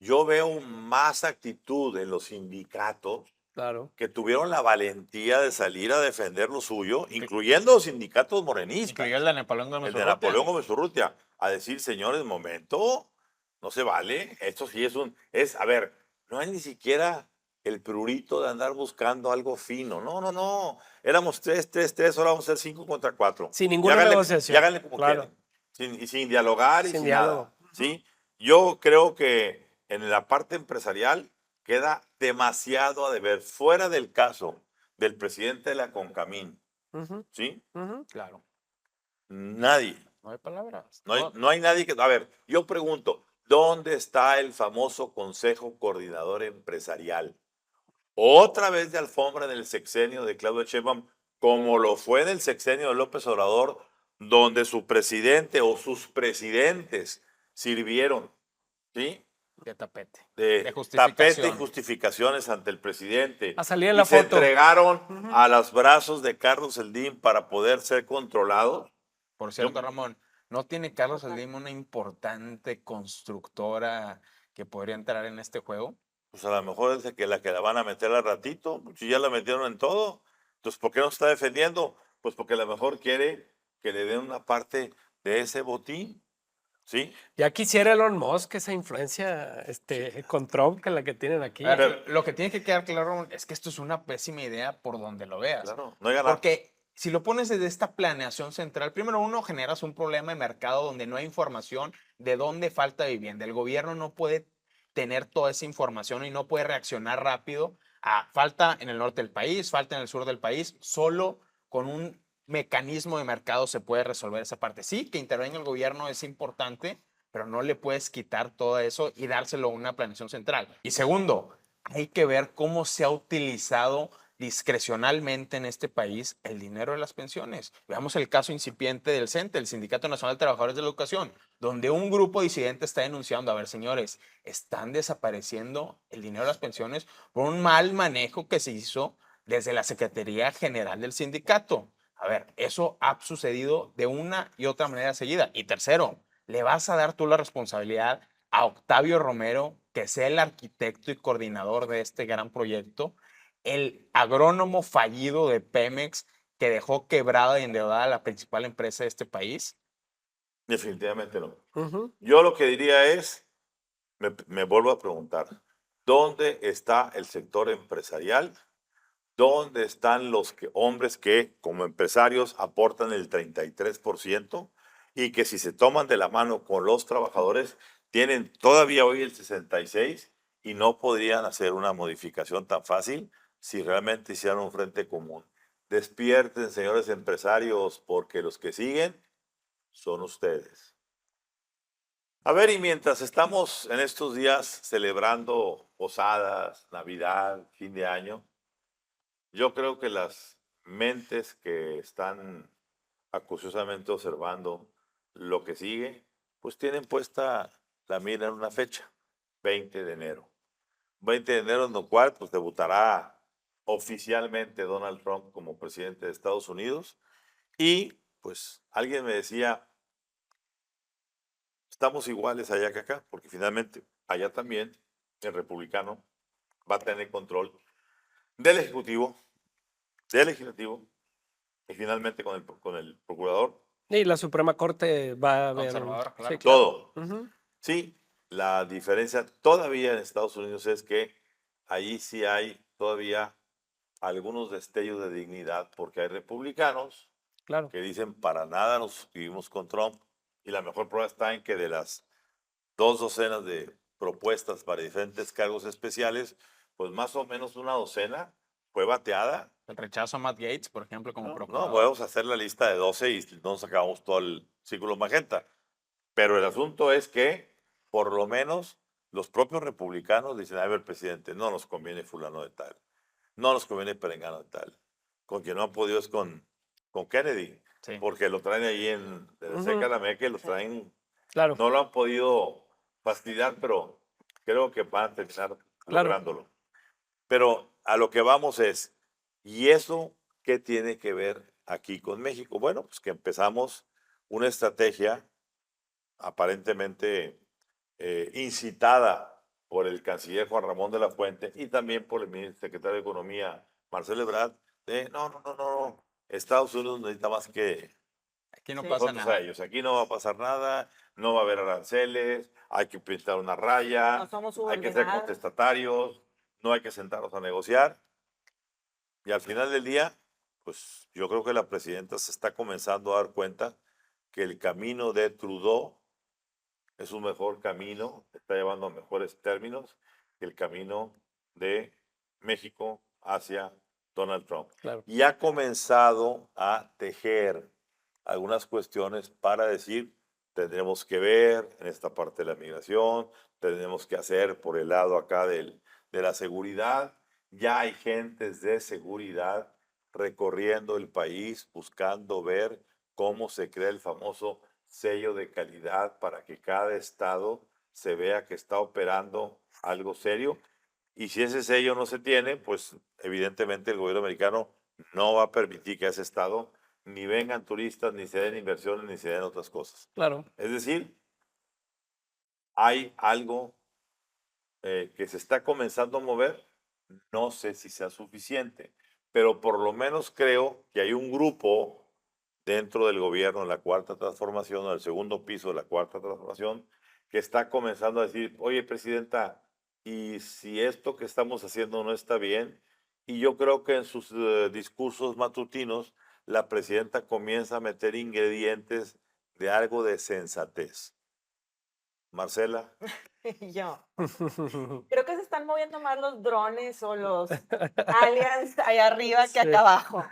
Yo veo más actitud en los sindicatos Claro. que tuvieron la valentía de salir a defender lo suyo, incluyendo los sindicatos morenistas. Incluyó el de Napoleón Gómez El de Urrutia. Napoleón Gómez Urrutia, a decir, señores, momento, no se vale, esto sí a ver, no hay ni siquiera el prurito de andar buscando algo fino, no, éramos 3, ahora vamos a ser 5 contra 4. Sin ninguna negociación. Y háganle como Claro. quieran, sin dialogar y Sin sin diálogo. nada, ¿sí? Yo creo que en la parte empresarial queda demasiado a deber, fuera del caso del presidente de la CONCAMIN, Ujú, ¿sí? ujú. Claro, Nadie. no hay palabras. No hay nadie que... A ver, yo pregunto, ¿dónde está el famoso Consejo Coordinador Empresarial? Otra vez de alfombra en el sexenio de Claudio Sheinbaum, como lo fue en el sexenio de López Obrador, donde su presidente o sus presidentes sirvieron, ¿sí? De tapete. De De tapete y justificación. justificaciones ante el presidente. A salir en y la se foto. entregaron a los brazos de Carlos Slim para poder ser controlados. Por cierto, Ramón, ¿no tiene Carlos Slim una importante constructora que podría entrar en este juego? Pues a lo mejor es que la van a meter al ratito, si ya la metieron en todo. Entonces, ¿por qué no está defendiendo? Pues porque a lo mejor quiere que le den una parte de ese botín, ¿sí? Ya quisiera Elon Musk esa influencia con Trump que la que tienen aquí. A ver, lo que tiene que quedar claro, Ramón, es que esto es una pésima idea por donde lo veas. Claro, no hay ganar. Porque si lo pones desde esta planeación central, primero uno generas un problema de mercado donde no hay información de dónde falta vivienda. El gobierno no puede tener toda esa información y no puede reaccionar rápido a falta en el norte del país, falta en el sur del país. Solo con un mecanismo de mercado se puede resolver esa parte. Sí, que intervenga el gobierno es importante, pero no le puedes quitar todo eso y dárselo a una planeación central. Y segundo, hay que ver cómo se ha utilizado discrecionalmente en este país el dinero de las pensiones. Veamos el caso incipiente del CENTE, el Sindicato Nacional de Trabajadores de la Educación, donde un grupo disidente está denunciando, a ver, señores, están desapareciendo el dinero de las pensiones por un mal manejo que se hizo desde la Secretaría General del sindicato. A ver, eso ha sucedido de una y otra manera seguida. Y tercero, le vas a dar tú la responsabilidad a Octavio Romero, que sea el arquitecto y coordinador de este gran proyecto, el agrónomo fallido de Pemex que dejó quebrada y endeudada a la principal empresa de este país. Definitivamente no. Ujú. Yo lo que diría es, me vuelvo a preguntar, ¿dónde está el sector empresarial? ¿Dónde están los hombres que como empresarios aportan el 33% y que si se toman de la mano con los trabajadores tienen todavía hoy el 66% y no podrían hacer una modificación tan fácil si realmente hicieran un frente común? Despierten, señores empresarios, porque los que siguen son ustedes. A ver, y mientras estamos en estos días celebrando posadas, Navidad, fin de año, yo creo que las mentes que están acuciosamente observando lo que sigue, pues tienen puesta la mira en una fecha, 20 de enero. 20 de enero, en lo cual pues debutará oficialmente Donald Trump como presidente de Estados Unidos. Y pues alguien me decía, estamos iguales allá que acá, porque finalmente allá también el republicano va a tener control del Ejecutivo, del Legislativo y finalmente con el procurador, Y la Suprema Corte va a ver. Conservador, Sí, claro. claro. todo. Ujú. Sí, la diferencia todavía en Estados Unidos es que allí sí hay todavía algunos destellos de dignidad, porque hay republicanos Claro. que dicen para nada nos suscribimos con Trump, y la mejor prueba está en que de las 2 docenas de propuestas para diferentes cargos especiales, pues más o menos una docena fue bateada. El rechazo a Matt Gaetz, por ejemplo, como No, procurador. podemos hacer la lista de 12 y no nos acabamos todo el círculo magenta. Pero el asunto es que, por lo menos, los propios republicanos dicen, a ver, presidente, no nos conviene fulano de tal, no nos conviene perengano de tal. Con quien no han podido es con Kennedy, Sí. porque lo traen ahí en Ujú. seca la meca y lo traen, Claro. no lo han podido fastidiar, pero creo que van a terminar Claro. lográndolo. Pero a lo que vamos es, ¿y eso qué tiene que ver aquí con México? Bueno, pues que empezamos una estrategia aparentemente incitada por el canciller Juan Ramón de la Fuente y también por el secretario de Economía Marcelo Ebrard, de no, Estados Unidos necesita más que Aquí no Sí. pasa nosotros nada. a ellos. Aquí no va a pasar nada, no va a haber aranceles, hay que pintar una No raya, somos hay que ser subordinados. contestatarios, no hay que sentarnos a negociar. Y al final del día, pues yo creo que la presidenta se está comenzando a dar cuenta que el camino de Trudeau es un mejor camino, está llevando a mejores términos que el camino de México hacia Donald Trump. Claro. Y ha comenzado a tejer algunas cuestiones para decir, tendremos que ver en esta parte de la migración, tendremos que hacer por el lado acá de la seguridad. Ya hay gentes de seguridad recorriendo el país buscando ver cómo se crea el famoso sello de calidad para que cada estado se vea que está operando algo serio. Y si ese sello no se tiene, pues evidentemente el gobierno americano no va a permitir que a ese estado ni vengan turistas, ni se den inversiones, ni se den otras cosas. Claro. Es decir, hay algo que se está comenzando a mover, no sé si sea suficiente, pero por lo menos creo que hay un grupo dentro del gobierno de la Cuarta Transformación, o del segundo piso de la Cuarta Transformación, que está comenzando a decir, oye, presidenta, ¿y si esto que estamos haciendo no está bien? Y yo creo que en sus discursos matutinos, la presidenta comienza a meter ingredientes de algo de sensatez. Marcela. Yo. Creo que se están moviendo más los drones o los aliens allá arriba que Sí. acá abajo.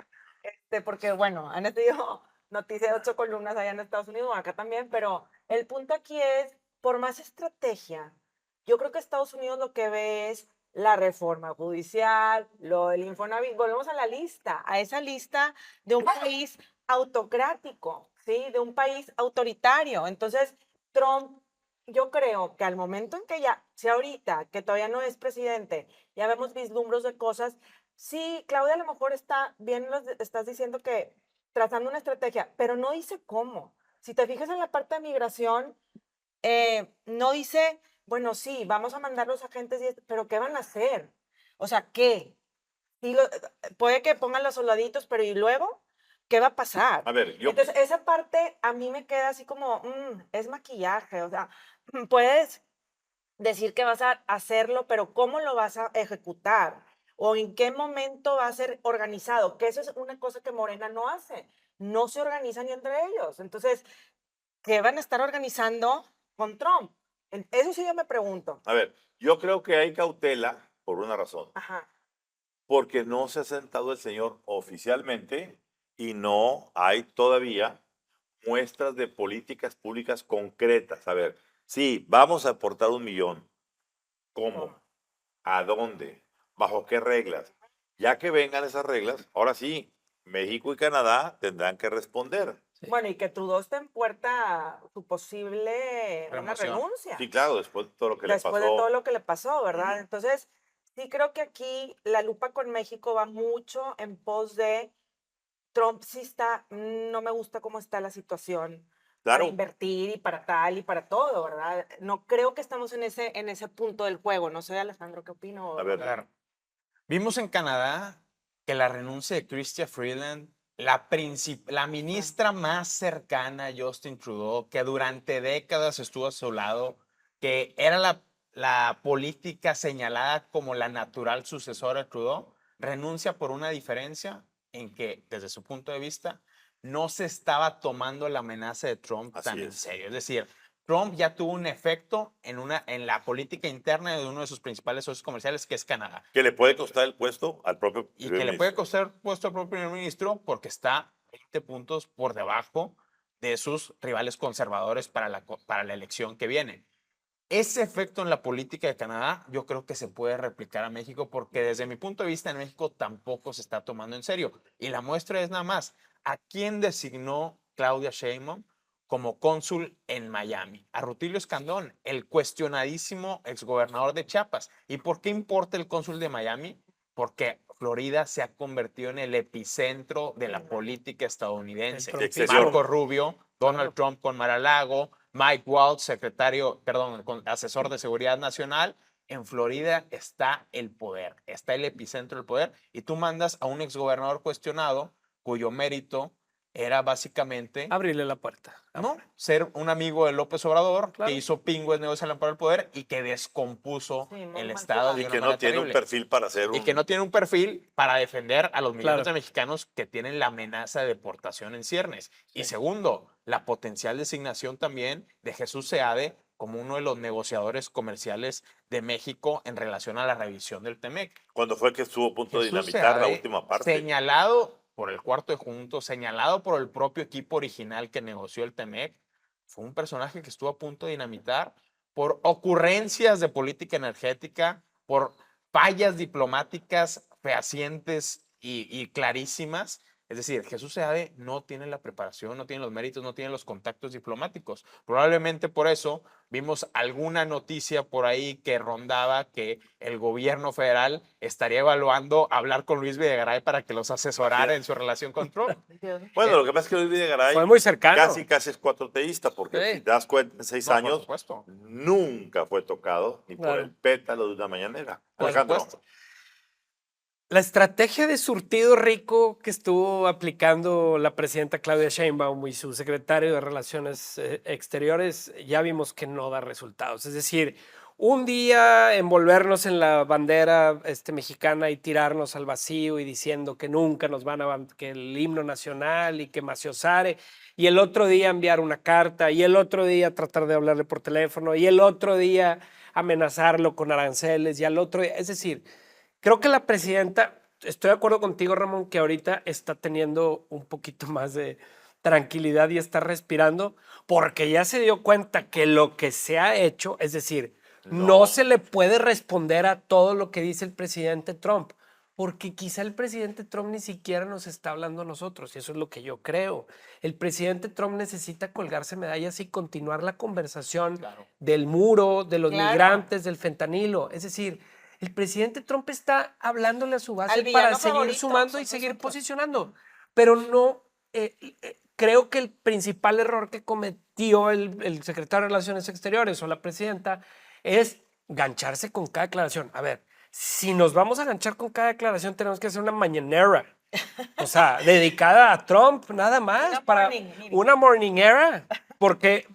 Porque, bueno, han tenido noticias de 8 columnas allá en Estados Unidos, bueno, acá también, pero el punto aquí es, por más estrategia, yo creo que Estados Unidos lo que ve es la reforma judicial, lo del Infonavit, volvemos a la lista, a esa lista de un país autocrático, ¿sí? De un país autoritario. Entonces, Trump, yo creo que al momento en que ya, si ahorita, que todavía no es presidente, ya vemos vislumbros de cosas, sí, Claudia a lo mejor está bien, estás diciendo que trazando una estrategia, pero no dice cómo. Si te fijas en la parte de migración, no dice, bueno, sí, vamos a mandar los agentes, pero ¿qué van a hacer? O sea, ¿qué? Sí, puede que pongan los soldaditos, pero ¿y luego? ¿Qué va a pasar? A ver, yo, Entonces, esa parte a mí me queda así como, es maquillaje, o sea, puedes decir que vas a hacerlo, pero ¿cómo lo vas a ejecutar? ¿O en qué momento va a ser organizado? Que eso es una cosa que Morena no hace. No se organizan ni entre ellos. Entonces, ¿qué van a estar organizando con Trump? Eso sí yo me pregunto. a ver, yo creo que hay cautela por una razón. Ajá. Porque no se ha sentado el señor oficialmente y no hay todavía muestras de políticas públicas concretas. A ver, sí, vamos a aportar 1 millón. ¿Cómo? ¿A dónde? ¿Bajo qué reglas? Ya que vengan esas reglas, ahora sí, México y Canadá tendrán que responder. Bueno, y que Trudeau está en puerta su posible una Remoción. renuncia. Sí, claro, después de todo lo que le Después de todo pasó. lo que le pasó, ¿verdad? Entonces, sí creo que aquí la lupa con México va mucho en pos de Trump sí está, no me gusta cómo está la situación para Claro, invertir y para tal y para todo, ¿verdad? No creo que estamos en ese punto del juego. No sé, Alejandro, ¿qué opino? a ver, Claro. Vimos en Canadá que la renuncia de Chrystia Freeland, la ministra más cercana a Justin Trudeau, que durante décadas estuvo a su lado, que era la política señalada como la natural sucesora de Trudeau, renuncia por una diferencia en que, desde su punto de vista, no se estaba tomando la amenaza de Trump Así tan en es. serio. Es decir, Trump ya tuvo un efecto en la política interna de uno de sus principales socios comerciales, que es Canadá. que le puede costar el puesto al propio Y primer que le puede ministro. costar puesto al propio primer ministro porque está 20 puntos por debajo de sus rivales conservadores para la elección que viene. Ese efecto en la política de Canadá yo creo que se puede replicar a México porque desde mi punto de vista en México tampoco se está tomando en serio. Y la muestra es nada más, ¿a quién designó Claudia Sheinbaum como cónsul en Miami? A Rutilio Escandón, el cuestionadísimo exgobernador de Chiapas. ¿Y por qué importa el cónsul de Miami? Porque Florida se ha convertido en el epicentro de la política estadounidense. Trumpismo. Marco Rubio, Donald Trump con Mar-a-Lago, Mike Waltz, asesor de seguridad nacional. En Florida está el poder, está el epicentro del poder. Y tú mandas a un exgobernador cuestionado cuyo mérito era básicamente Abrirle la puerta. ¿no? Ser un amigo de López Obrador Claro. que hizo pingües negocios al amparo del poder y que descompuso Sí, muy el mal Estado jugado. de Y una que no manera tiene un terrible. perfil para ser Y un... que no tiene un perfil para defender a los millones Claro. de mexicanos que tienen la amenaza de deportación en ciernes. Y segundo, la potencial designación también de Jesús Seade como uno de los negociadores comerciales de México en relación a la revisión del TEMEC. Cuando fue que estuvo a punto de Jesús dinamitar la Seade, última parte. señalado por el cuarto de juntos, señalado por el propio equipo original que negoció el TEMEC, fue un personaje que estuvo a punto de dinamitar por ocurrencias de política energética, por fallas diplomáticas fehacientes y clarísimas. Es decir, Jesús Seade no tiene la preparación, no tiene los méritos, no tiene los contactos diplomáticos. Probablemente por eso vimos alguna noticia por ahí que rondaba que el gobierno federal estaría evaluando hablar con Luis Videgaray para que los asesorara en su relación con Trump. Bueno, lo que pasa es que Luis Videgaray Fue muy cercano. casi es cuatroteísta, porque Sí. si te das cuenta, en 6 No, por años supuesto. nunca fue tocado ni por Claro. el pétalo de una mañanera. Por Alejandro, supuesto. La estrategia de surtido rico que estuvo aplicando la presidenta Claudia Sheinbaum y su secretario de Relaciones Exteriores, ya vimos que no da resultados. Es decir, un día envolvernos en la bandera mexicana y tirarnos al vacío y diciendo que nunca nos van a que el himno nacional y que Maciosare, y el otro día enviar una carta, y el otro día tratar de hablarle por teléfono, y el otro día amenazarlo con aranceles, y al otro día, es decir, creo que la presidenta, estoy de acuerdo contigo, Ramón, que ahorita está teniendo un poquito más de tranquilidad y está respirando, porque ya se dio cuenta que lo que se ha hecho, es decir, no se le puede responder a todo lo que dice el presidente Trump, porque quizá el presidente Trump ni siquiera nos está hablando a nosotros, y eso es lo que yo creo. El presidente Trump necesita colgarse medallas y continuar la conversación Claro. del muro, de los Claro. migrantes, del fentanilo. Es decir, el presidente Trump está hablándole a su base Al villano para seguir favorito, sumando y somos seguir nosotros. posicionando, pero no, creo que el principal error que cometió el secretario de Relaciones Exteriores o la presidenta es gancharse con cada declaración. A ver, si nos vamos a ganchar con cada declaración, tenemos que hacer una mañanera. O sea, dedicada a Trump, nada más. Una para morning meeting. una morning era. Porque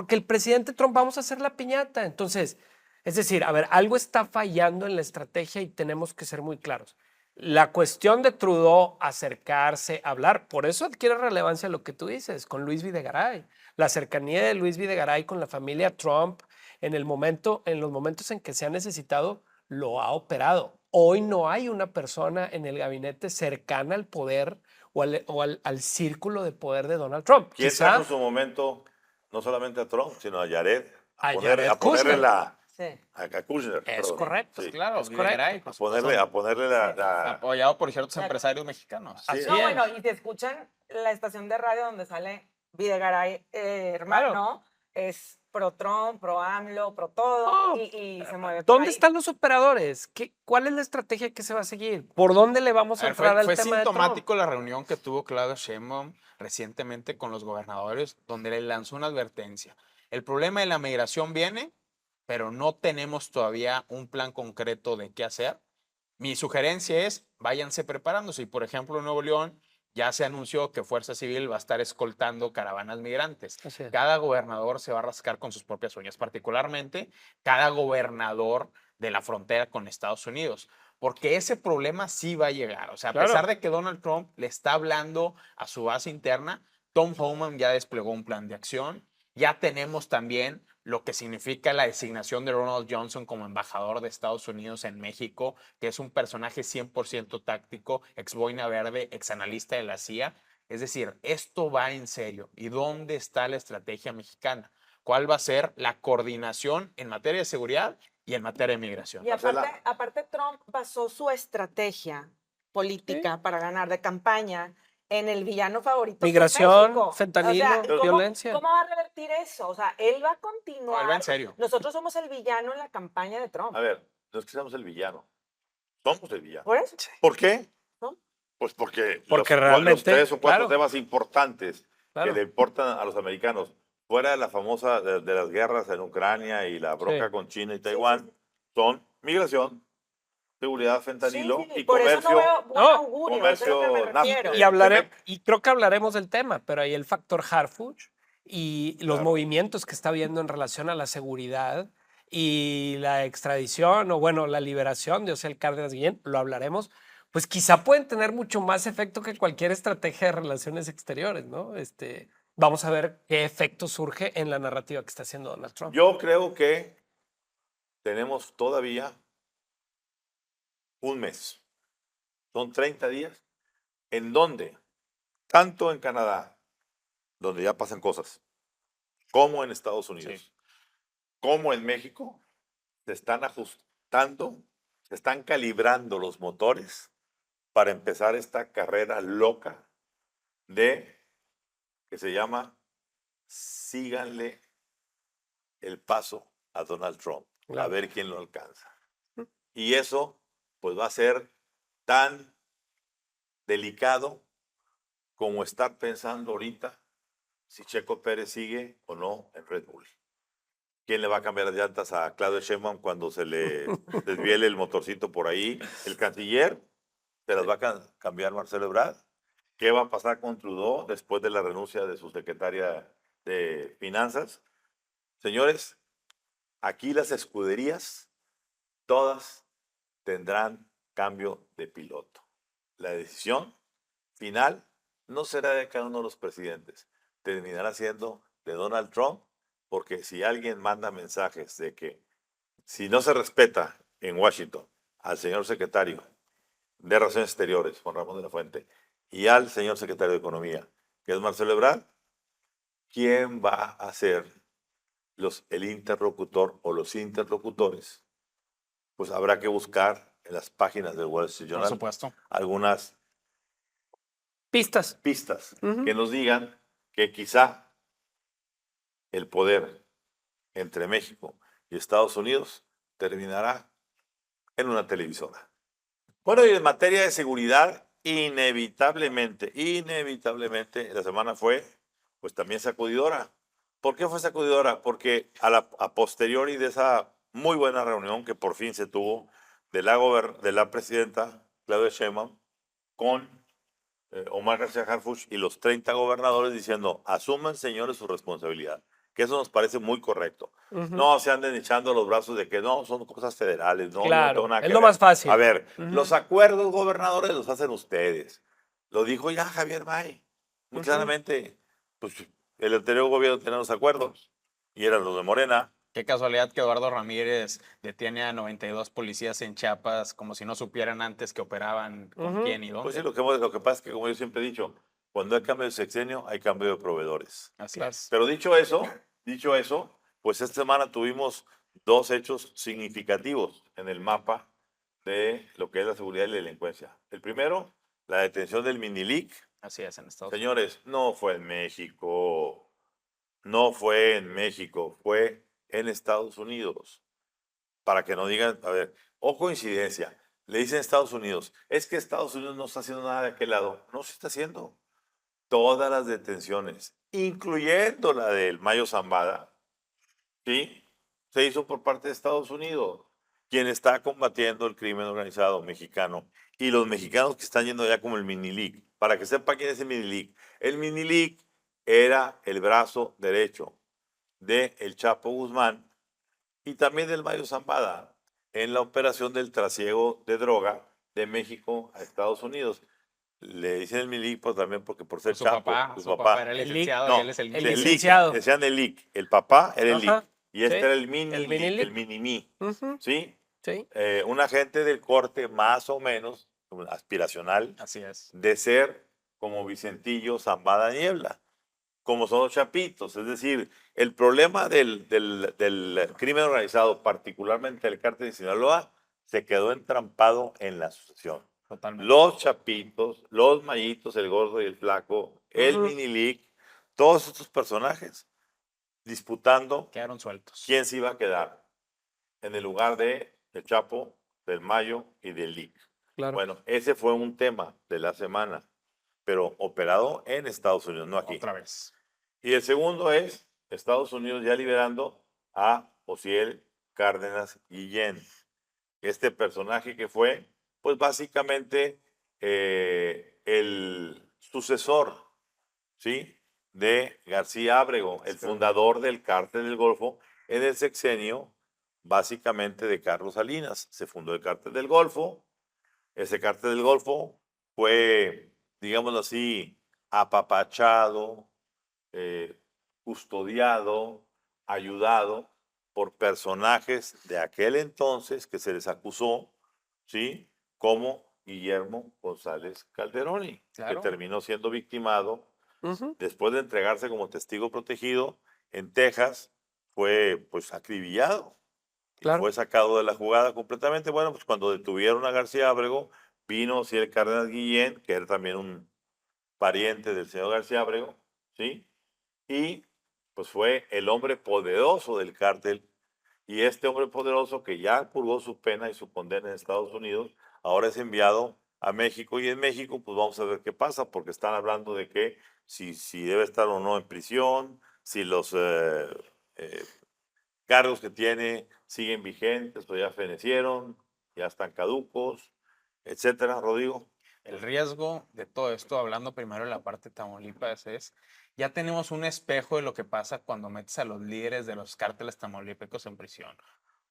el presidente Trump vamos a hacer la piñata. Entonces, es decir, a ver, algo está fallando en la estrategia y tenemos que ser muy claros. La cuestión de Trudeau acercarse, hablar, por eso adquiere relevancia lo que tú dices con Luis Videgaray. La cercanía de Luis Videgaray con la familia Trump en los momentos en que se ha necesitado, lo ha operado. Hoy no hay una persona en el gabinete cercana al poder o al círculo de poder de Donald Trump. ¿quién Quizá trajo en su momento no solamente a Trump, sino a Jared? A Jared A ponerle Kushner. la... Sí. A Kushner. es perdón. correcto. Sí. Claro, es correcto. Videgaray, A pues, ponerle la... apoyado por ciertos Claro. empresarios mexicanos. Así No, es. bueno, y se escuchan la estación de radio donde sale Videgaray, hermano, es pro Trump, pro AMLO, pro todo, No, y se mueve por ¿Dónde ahí. están los operadores? ¿Cuál es la estrategia que se va a seguir? ¿Por dónde le vamos A a ver, entrar al fue tema de Trump? sintomático la reunión que tuvo Claudia Sheinbaum recientemente con los gobernadores, donde le lanzó una advertencia. El problema de la migración viene, pero no tenemos todavía un plan concreto de qué hacer. Mi sugerencia es, váyanse preparándose. Y por ejemplo, en Nuevo León ya se anunció que Fuerza Civil va a estar escoltando caravanas migrantes. Así es. Cada gobernador se va a rascar con sus propias uñas, particularmente cada gobernador de la frontera con Estados Unidos, porque ese problema sí va a llegar. O sea, a Claro. pesar de que Donald Trump le está hablando a su base interna, Tom Homan ya desplegó un plan de acción. Ya tenemos también lo que significa la designación de Ronald Johnson como embajador de Estados Unidos en México, que es un personaje 100% táctico, ex boina verde, ex analista de la CIA. Es decir, esto va en serio. ¿Y dónde está la estrategia mexicana? ¿Cuál va a ser la coordinación en materia de seguridad y en materia de migración? Y aparte, Marcela. aparte Trump basó su estrategia política para ganar de campaña en el villano favorito que es Migración, México. fentanilo, O sea, violencia. ¿cómo va a revertir eso? O sea, él va a No, él continuar. va en serio. Nosotros somos el villano en la campaña de Trump. A ver, no es que seamos el villano, somos el villano. ¿Por eso? ¿Por qué? ¿No? Pues porque, Porque los realmente, 3 o 4 claro. temas importantes Claro. que le importan a los americanos, fuera de la famosa de las guerras en Ucrania y la bronca Sí. con China y Taiwán, son migración, seguridad, fentanilo Sí, sí, y por eso comercio. no veo buen No, augurio, eso es lo que me comercio nafta. refiero. Y creo que hablaremos del tema, pero hay el factor Harfuch y los Claro. movimientos que está habiendo en relación a la seguridad y la extradición o bueno, la liberación de Ociel Cárdenas Guillén, lo hablaremos, pues quizá pueden tener mucho más efecto que cualquier estrategia de relaciones exteriores, ¿no? Vamos a ver qué efecto surge en la narrativa que está haciendo Donald Trump. Yo creo que tenemos todavía un mes, son 30 días, en donde, tanto en Canadá, donde ya pasan cosas, como en Estados Unidos, Sí. como en México, se están ajustando, se están calibrando los motores para empezar esta carrera loca de que se llama síganle el paso a Donald Trump, a Claro. ver quién lo alcanza. Y eso pues va a ser tan delicado como estar pensando ahorita si Checo Pérez sigue o no en Red Bull. ¿Quién le va a cambiar las llantas a Claudio Sheinbaum cuando se le desviele el motorcito por ahí? ¿El canciller? ¿Se las va a cambiar Marcelo Ebrard? ¿Qué va a pasar con Trudeau después de la renuncia de su secretaria de Finanzas? Señores, aquí las escuderías todas tendrán cambio de piloto. La decisión final no será de cada uno de los presidentes, terminará siendo de Donald Trump, porque si alguien manda mensajes de que si no se respeta en Washington al señor secretario de Relaciones Exteriores, Juan Ramón de la Fuente, y al señor secretario de Economía, que es Marcelo Ebrard, ¿quién va a ser el interlocutor o los interlocutores? Pues habrá que buscar en las páginas del Wall Street Por Journal supuesto. algunas Pistas. pistas Ujú. que nos digan que quizá el poder entre México y Estados Unidos terminará en una televisora. Bueno, y en materia de seguridad, inevitablemente, la semana fue, pues también sacudidora. ¿Por qué fue sacudidora? Porque a posteriori de esa muy buena reunión que por fin se tuvo de la presidenta Claudia Sheinbaum con Omar García Harfuch y los 30 gobernadores diciendo, asuman, señores, su responsabilidad. Que eso nos parece muy correcto. Ujú. No se anden echando los brazos de que no, son cosas federales. No, yo no Claro, tengo nada es que lo ver. más fácil. A ver, Ujú. los acuerdos gobernadores los hacen ustedes. Lo dijo ya Javier May. Muy Ujú. claramente, pues el anterior gobierno tenía los acuerdos y eran los de Morena. Qué casualidad que Eduardo Ramírez detiene a 92 policías en Chiapas como si no supieran antes que operaban con Ujú. quién y dónde. Pues sí, lo que pasa es que, como yo siempre he dicho, cuando hay cambio de sexenio, hay cambio de proveedores. Así es. Pero dicho eso, pues esta semana tuvimos dos hechos significativos en el mapa de lo que es la seguridad y la delincuencia. El primero, la detención del Minilic, Así es, en Estados Unidos. Señores, no fue en México, no fue en México, fue en Estados Unidos. Para que no digan, a ver, o coincidencia, le dicen Estados Unidos, es que Estados Unidos no está haciendo nada de aquel lado. No se está haciendo. Todas las detenciones, incluyendo la del Mayo Zambada, ¿sí? Se hizo por parte de Estados Unidos, quien está combatiendo el crimen organizado mexicano y los mexicanos que están yendo allá como el Minilic. Para que sepa quién es el Minilic. El Minilic era el brazo derecho de El Chapo Guzmán y también del Mayo Zambada en la operación del trasiego de droga de México a Estados Unidos. Le dicen el Minilic pues, también porque por ser Su Chapo, papá, su su papá era El Lic. licenciado no, y él es el el el Lic. licenciado. Lic, decían el Lic. El papá era el Lic. Ajá, Y este sí, era el el Minilic, Minilic. el Minimí. Ujú, ¿Sí? sí. Un agente del corte más o menos aspiracional Así es. de ser como Vicentillo Zambada Niebla, como son los chapitos. Es decir, el problema del crimen organizado, particularmente el cártel de Sinaloa, se quedó entrampado en la sucesión. Totalmente. Los chapitos, los mayitos, el gordo y el flaco, el Ujú. Minilic, todos estos personajes disputando Quedaron sueltos. quién se iba a quedar en el lugar de El Chapo, del Mayo y del Lic. Claro. Bueno, ese fue un tema de la semana, pero operado en Estados Unidos, no aquí. Otra vez. Y el segundo es Estados Unidos ya liberando a Osiel Cárdenas Guillén. Este personaje que fue, pues básicamente el sucesor, ¿sí? De García Ábrego, el fundador del Cártel del Golfo en el sexenio, básicamente de Carlos Salinas. Se fundó el Cártel del Golfo. Ese Cártel del Golfo fue, digámoslo así, apapachado, eh, custodiado, ayudado por personajes de aquel entonces que se les acusó, ¿sí? Como Guillermo González Calderoni, Claro. que terminó siendo victimado Ujú, después de entregarse como testigo protegido en Texas, fue pues acribillado y claro. fue sacado de la jugada completamente. Bueno, pues cuando detuvieron a García Ábrego, vino Ciel Cárdenas Guillén, que era también un pariente del señor García Ábrego, ¿sí? Y pues fue el hombre poderoso del cártel. Y este hombre poderoso que ya purgó su pena y su condena en Estados Unidos, ahora es enviado a México. Y en México, pues vamos a ver qué pasa, porque están hablando de que si debe estar o no en prisión, si los eh, cargos que tiene siguen vigentes o ya fenecieron, ya están caducos, etcétera, Rodrigo. El riesgo de todo esto, hablando primero de la parte de Tamaulipas, es ya tenemos un espejo de lo que pasa cuando metes a los líderes de los cárteles tamaulipecos en prisión.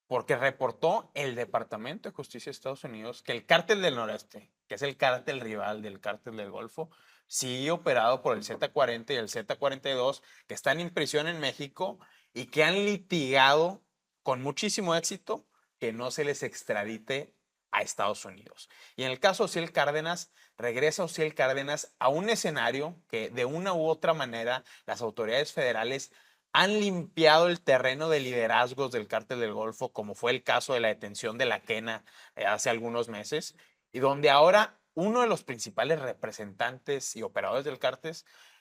Porque reportó el Departamento de Justicia de Estados Unidos que el cártel del Noreste, que es el cártel rival del cártel del Golfo, sigue operado por el Z40 y el Z42, que están en prisión en México y que han litigado con muchísimo éxito que no se les extradite a Estados Unidos. Y en el caso de Ociel Cárdenas, regresa Ociel Cárdenas a un escenario que de una u otra manera las autoridades federales han limpiado el terreno de liderazgos del cártel del Golfo, como fue el caso de la detención de la Quena hace algunos meses, y donde ahora uno de los principales representantes y operadores del cártel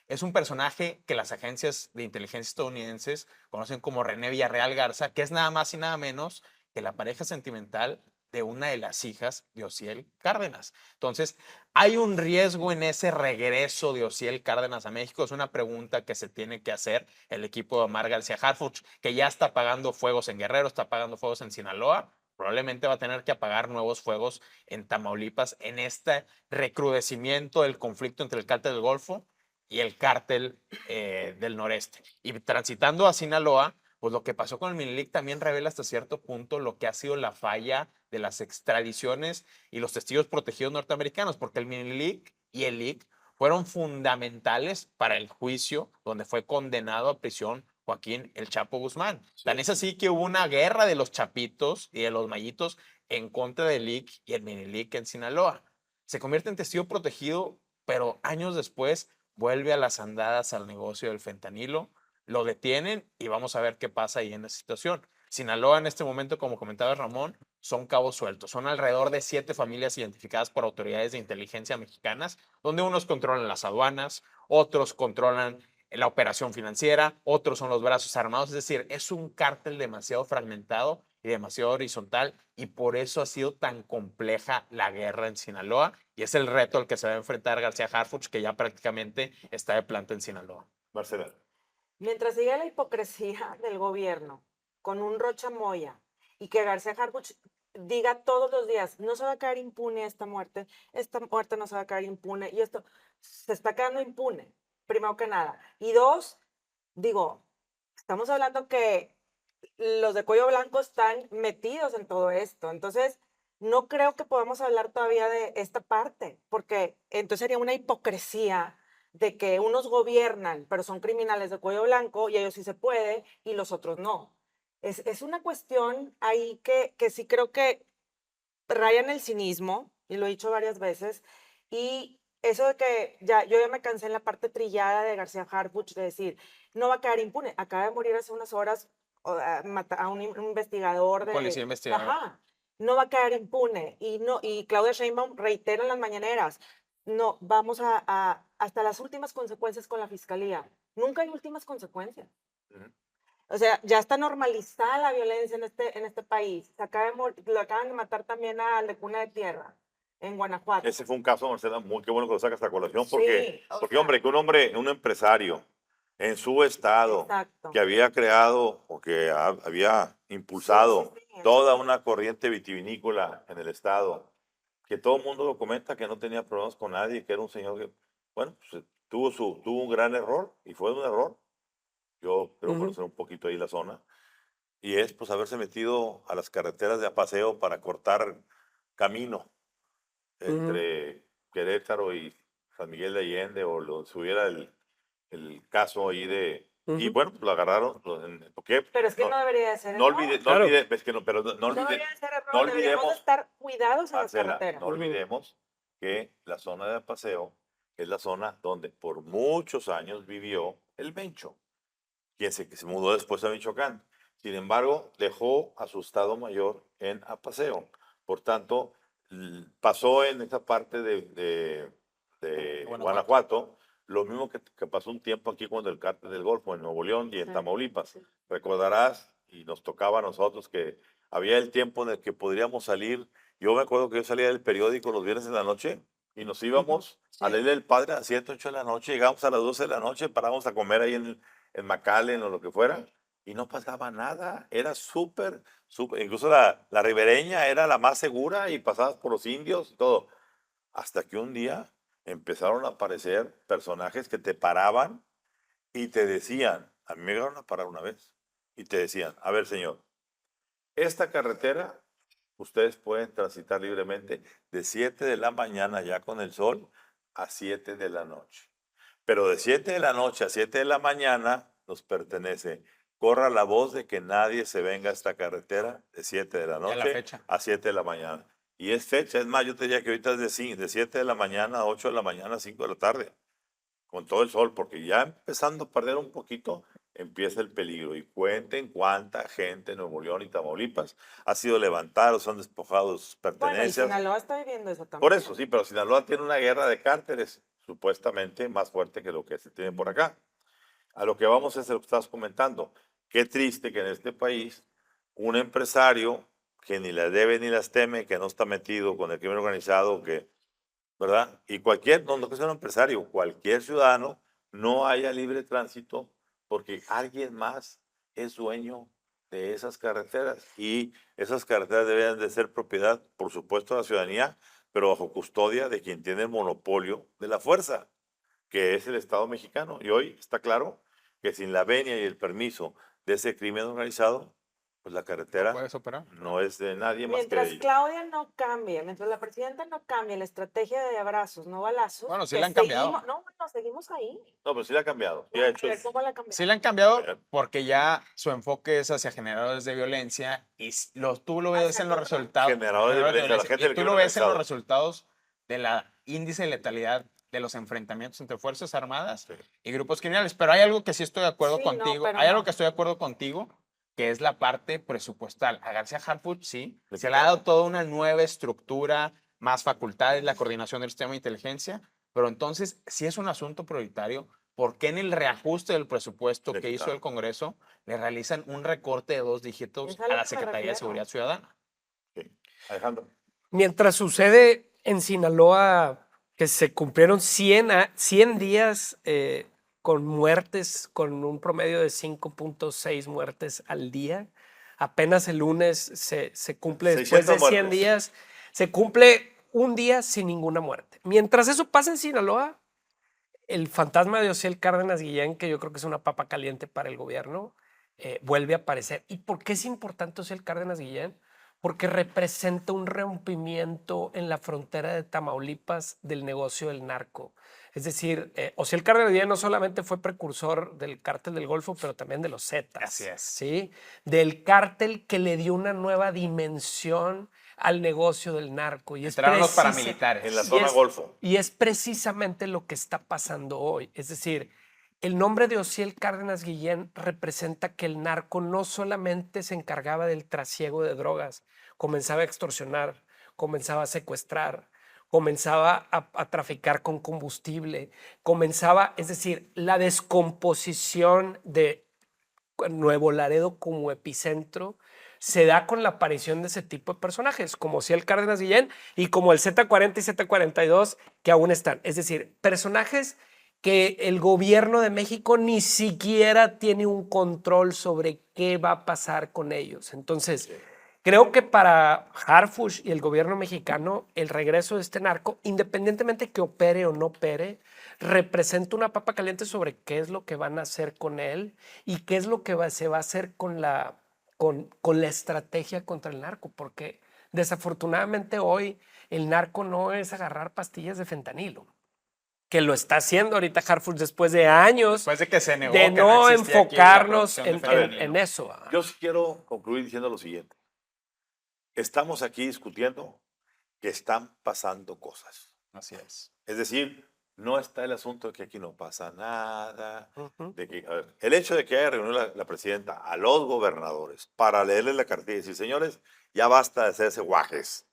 es un personaje que las agencias de inteligencia estadounidenses conocen como René Villarreal Garza, que es nada más y nada menos que la pareja sentimental de una de las hijas de Ociel Cárdenas. Entonces, ¿hay un riesgo en ese regreso de Ociel Cárdenas a México? Es una pregunta que se tiene que hacer el equipo de Omar García Harfuch, que ya está apagando fuegos en Guerrero, está apagando fuegos en Sinaloa. Probablemente va a tener que apagar nuevos fuegos en Tamaulipas en este recrudecimiento del conflicto entre el cártel del Golfo y el cártel del Noreste. Y transitando a Sinaloa, pues lo que pasó con el Minilic también revela hasta cierto punto lo que ha sido la falla de las extradiciones y los testigos protegidos norteamericanos, porque el Minilic y el LIC fueron fundamentales para el juicio donde fue condenado a prisión Joaquín El Chapo Guzmán. Sí. Tan es así que hubo una guerra de los chapitos y de los mayitos en contra del LIC y el Minilic en Sinaloa. Se convierte en testigo protegido, pero años después vuelve a las andadas al negocio del fentanilo, lo detienen y vamos a ver qué pasa ahí en la situación. Sinaloa en este momento, como comentaba Ramón, son cabos sueltos. Son alrededor de 7 familias identificadas por autoridades de inteligencia mexicanas, donde unos controlan las aduanas, otros controlan la operación financiera, otros son los brazos armados. Es decir, es un cártel demasiado fragmentado y demasiado horizontal, y por eso ha sido tan compleja la guerra en Sinaloa, y es el reto al que se va a enfrentar García Harfuch, que ya prácticamente está de planta en Sinaloa. Marcela. Mientras siga la hipocresía del gobierno con un Rocha Moya y que García Harfuch diga todos los días, no se va a quedar impune esta muerte no se va a quedar impune, y esto se está quedando impune, primero que nada. Y dos, digo, estamos hablando que los de cuello blanco están metidos en todo esto, entonces no creo que podamos hablar todavía de esta parte, porque entonces sería una hipocresía de que unos gobiernan, pero son criminales de cuello blanco y ellos sí se puede y los otros no. Es una cuestión ahí que sí creo que raya en el cinismo, y lo he dicho varias veces, y eso de que yo ya me cansé en la parte trillada de García Harfuch de decir, no va a quedar impune. Acaba de morir hace unas horas a un investigador de... Policía investigador. Ajá, no va a quedar impune. Y Claudia Sheinbaum reitera en las mañaneras, no, vamos hasta las últimas consecuencias con la fiscalía. Nunca hay últimas consecuencias. O sea, ya está normalizada la violencia en este país. Lo acaban de matar también a Lecuna de Tierra, en Guanajuato. Ese fue un caso, Marcela, qué bueno que lo sacas a colación, porque, Sí, porque hombre, un empresario en su estado, exacto. que había creado o que había impulsado Sí, toda una corriente vitivinícola en el estado, que todo el mundo lo comenta, que no tenía problemas con nadie, que era un señor que, bueno, pues, tuvo un gran error, y fue un error. Yo creo conocer un poquito ahí la zona, y es pues haberse metido a las carreteras de Apaseo para cortar camino entre Querétaro y San Miguel de Allende, o si hubiera el caso ahí de... Y bueno, pues lo agarraron. Porque Pero es que no debería de ser no error. olvide, no Claro. olvide, es que no, pero no No olvide, debería de ser error. no Deberíamos de olvidemos, estar cuidados en las Marcela, carreteras. no olvidemos que la zona de Apaseo es la zona donde por muchos años vivió el Mencho, que se mudó después a Michoacán. Sin embargo, dejó a su estado mayor en Apaseo. Por tanto, pasó en esa parte de Guanajuato lo mismo que pasó un tiempo aquí cuando el cártel del Golfo en Nuevo León y en Sí, Tamaulipas. sí. Recordarás, y nos tocaba a nosotros, que había el tiempo en el que podríamos salir. Yo me acuerdo que yo salía del periódico los viernes en la noche y nos íbamos a leer el Padre a las 7, 8 de la noche, llegábamos a las 12 de la noche, parábamos a comer ahí en McAllen o lo que fuera, y no pasaba nada. Era súper, incluso la ribereña era la más segura y pasabas por los indios y todo. Hasta que un día empezaron a aparecer personajes que te paraban y te decían, a mí me llegaron a parar una vez, y te decían, a ver señor, esta carretera ustedes pueden transitar libremente de 7 de la mañana ya con el sol a 7 de la noche. Pero de 7 de la noche a 7 de la mañana nos pertenece. Corra la voz de que nadie se venga a esta carretera de 7 de la Ya la noche fecha. a 7 de la mañana. Y es fecha, es más, yo te diría que ahorita es de 7 de la mañana a 8 de la mañana a 5 de la tarde, con todo el sol, porque ya empezando a perder un poquito, empieza el peligro. Y cuenten cuánta gente en Nuevo León y Tamaulipas ha sido levantada, son despojados de sus Bueno, y pertenencias. Sinaloa está viviendo eso también. Por eso, sí, pero Sinaloa tiene una guerra de cárteles supuestamente más fuerte que lo que se tiene por acá. A lo que vamos es lo que estás comentando. Qué triste que en este país un empresario que ni las debe ni las teme, que no está metido con el crimen organizado, ¿verdad? Y no que sea un empresario, cualquier ciudadano no haya libre tránsito porque alguien más es dueño de esas carreteras, y esas carreteras deben de ser propiedad, por supuesto, de la ciudadanía, pero bajo custodia de quien tiene el monopolio de la fuerza, que es el Estado mexicano. Y hoy está claro que sin la venia y el permiso de ese crimen organizado, pues la carretera ¿Puedes operar? no es de nadie más que de Mientras ellos. Claudia no cambie, mientras la presidenta no cambie la estrategia de abrazos, no balazos. Bueno, sí que la han cambiado. No, bueno, seguimos ahí. No, pero sí la ha cambiado. Sí ha hecho A ver cómo la cambiamos. Sí la han cambiado porque ya su enfoque es hacia generadores de violencia, y tú lo ves en los resultados. Generadores de violencia, la gente del Y tú crimen lo ves en los organizado. resultados de la índice de letalidad de los enfrentamientos entre Fuerzas Armadas Sí. y grupos criminales. Pero hay algo que sí estoy de acuerdo Sí, no, contigo. pero Hay no. algo que estoy de acuerdo contigo, que es la parte presupuestal. A García Harfuch, sí, Le se le ha dado quitaron. toda una nueva estructura, más facultades, la coordinación del sistema de inteligencia, pero entonces, si es un asunto prioritario, ¿por qué en el reajuste del presupuesto Le que hizo el quitaron. Congreso le realizan un recorte de 2 dígitos Es a a lo la que me Secretaría de refiero. Seguridad Ciudadana? Sí. Alejandro. Mientras sucede en Sinaloa que se cumplieron 100 días con muertes, con un promedio de 5.6 muertes al día. Apenas el lunes se cumple, después 600 de 100 muertes. días, se cumple un día sin ninguna muerte. Mientras eso pasa en Sinaloa, el fantasma de Osiel Cárdenas Guillén, que yo creo que es una papa caliente para el gobierno, vuelve a aparecer. ¿Y por qué es importante Osiel Cárdenas Guillén? Porque representa un rompimiento en la frontera de Tamaulipas del negocio del narco. Es decir, Osiel Cárdenas Guillén no solamente fue precursor del cártel del Golfo, pero también de los Zetas. Así es. ¿Sí? Del cártel que le dio una nueva dimensión al negocio del narco. Y Entraron los precisa- paramilitares. En la y zona es- Golfo. y es precisamente lo que está pasando hoy. Es decir, el nombre de Osiel Cárdenas Guillén representa que el narco no solamente se encargaba del trasiego de drogas, comenzaba a extorsionar, comenzaba a secuestrar, comenzaba a traficar con combustible, comenzaba, es decir, la descomposición de Nuevo Laredo como epicentro se da con la aparición de ese tipo de personajes, como Ciel Cárdenas Guillén y como el Z40 y Z42 que aún están. Es decir, personajes que el gobierno de México ni siquiera tiene un control sobre qué va a pasar con ellos. Entonces, creo que para Harfuch y el gobierno mexicano, el regreso de este narco, independientemente que opere o no opere, representa una papa caliente sobre qué es lo que van a hacer con él y qué es lo que se va a hacer con la estrategia contra el narco, porque desafortunadamente hoy el narco no es agarrar pastillas de fentanilo, que lo está haciendo ahorita Harfuch después de años Después de que se negó de que no no existía aquí la enfocarnos producción de en fentanilo. eso. Yo sí quiero concluir diciendo lo siguiente. Estamos aquí discutiendo que están pasando cosas. Así es. Es decir, no está el asunto de que aquí no pasa nada. Ujú. De que, a ver, el hecho de que haya reunido la presidenta a los gobernadores para leerles la cartilla y decir, señores, ya basta de hacerse guajes.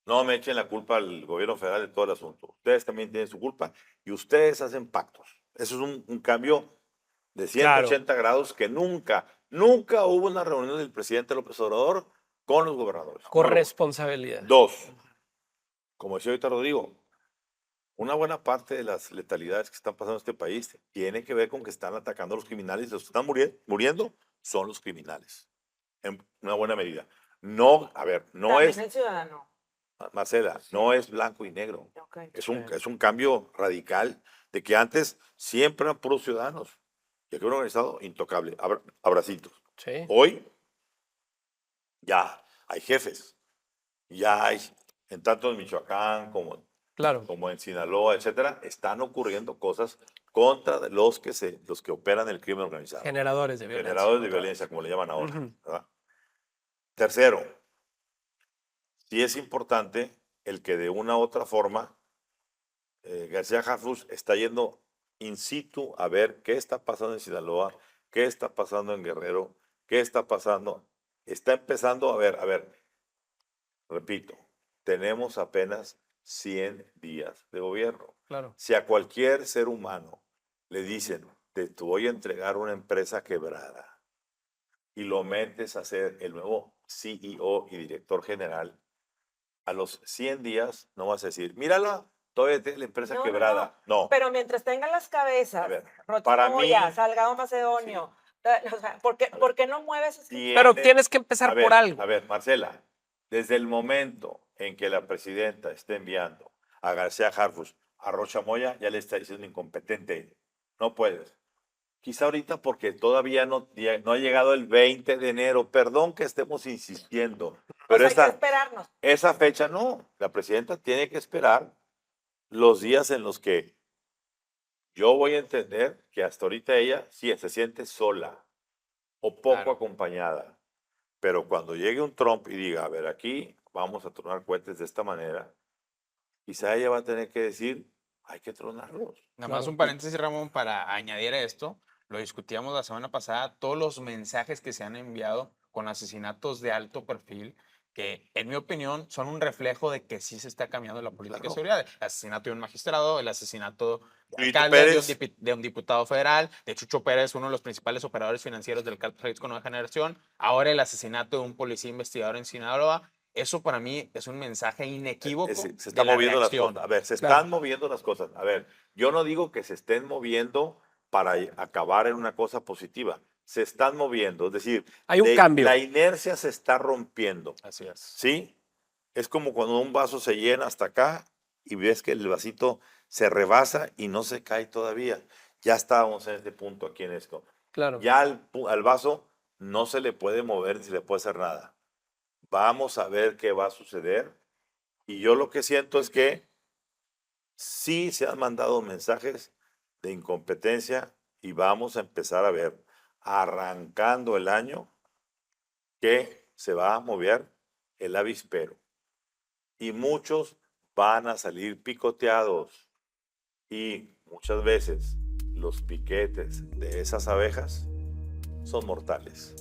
No me echen la culpa al gobierno federal de todo el asunto. Ustedes también tienen su culpa y ustedes hacen pactos. Eso es un cambio de 180 grados que nunca hubo una reunión del presidente López Obrador con los gobernadores. Número uno. Corresponsabilidad. Dos, como decía ahorita Rodrigo, una buena parte de las letalidades que están pasando en este país tiene que ver con que están atacando a los criminales y los que están muriendo son los criminales. En una buena medida. No, a ver, no También es, el ciudadano. Marcela, no es blanco y negro. Ok. Es un cambio radical de que antes siempre eran puros ciudadanos. Y aquí un organizado intocable. Abracitos. Sí, Hoy ya hay jefes. Ya hay, en tanto en Michoacán claro. como en Sinaloa, etcétera, están ocurriendo cosas contra los que operan el crimen organizado. Generadores de violencia. Generadores de otra vez. violencia, como le llaman ahora. Ujú. ¿Verdad? Tercero, sí es importante el que de una u otra forma García Harfuch está yendo in situ a ver qué está pasando en Sinaloa, qué está pasando en Guerrero, qué está pasando. Está empezando a ver, repito, tenemos apenas 100 días de gobierno. Claro. Si a cualquier ser humano le dicen, te voy a entregar una empresa quebrada y lo metes a ser el nuevo CEO y director general, a los 100 días no vas a decir, mírala, todavía tiene la empresa No, no, quebrada. No, Pero mientras tengan las a cabezas, ver, Rocha para Moya, mí, Salgado Macedonio, o sea, ¿por qué no mueves ese Pero tiene- tienes que empezar a ver, por algo. A ver, Marcela, desde el momento en que la presidenta esté enviando a García Harfuch a Rocha Moya, ya le está diciendo incompetente. No puedes. Quizá ahorita porque todavía no ha llegado el 20 de enero. Perdón que estemos insistiendo, pero Pues hay que esperarnos. esa fecha no. La presidenta tiene que esperar los días en los que yo voy a entender que hasta ahorita ella sí se siente sola o poco Claro. acompañada. Pero cuando llegue un Trump y diga, a ver, aquí vamos a tronar cohetes de esta manera, quizá ella va a tener que decir, hay que tronarlos. Nada más Claro. un paréntesis, Ramón, para añadir a esto. lo discutíamos la semana pasada, todos los mensajes que se han enviado con asesinatos de alto perfil, que en mi opinión son un reflejo de que sí se está cambiando la política de Claro. seguridad. El asesinato de un magistrado, el asesinato de Lito alcalde, Pérez. de un diputado federal, de Chucho Pérez, uno de los principales operadores financieros del Cártel Jalisco Nueva Generación, ahora el asesinato de un policía investigador en Sinaloa. Eso para mí es un mensaje inequívoco Se de están la moviendo las reacción. cosas. A ver, se Claro. están moviendo las cosas. A ver, yo no digo que se estén moviendo para acabar en una cosa positiva. Se están moviendo, es decir, Hay un cambio. la inercia se está rompiendo. Así es. ¿Sí? Es como cuando un vaso se llena hasta acá y ves que el vasito se rebasa y no se cae todavía. Ya estábamos en este punto aquí en esto. Claro. Ya al vaso no se le puede mover ni se le puede hacer nada. Vamos a ver qué va a suceder. Y yo lo que siento es que sí se han mandado mensajes de incompetencia y vamos a empezar a ver, arrancando el año, que se va a mover el avispero. Y muchos van a salir picoteados. Y muchas veces los piquetes de esas abejas son mortales.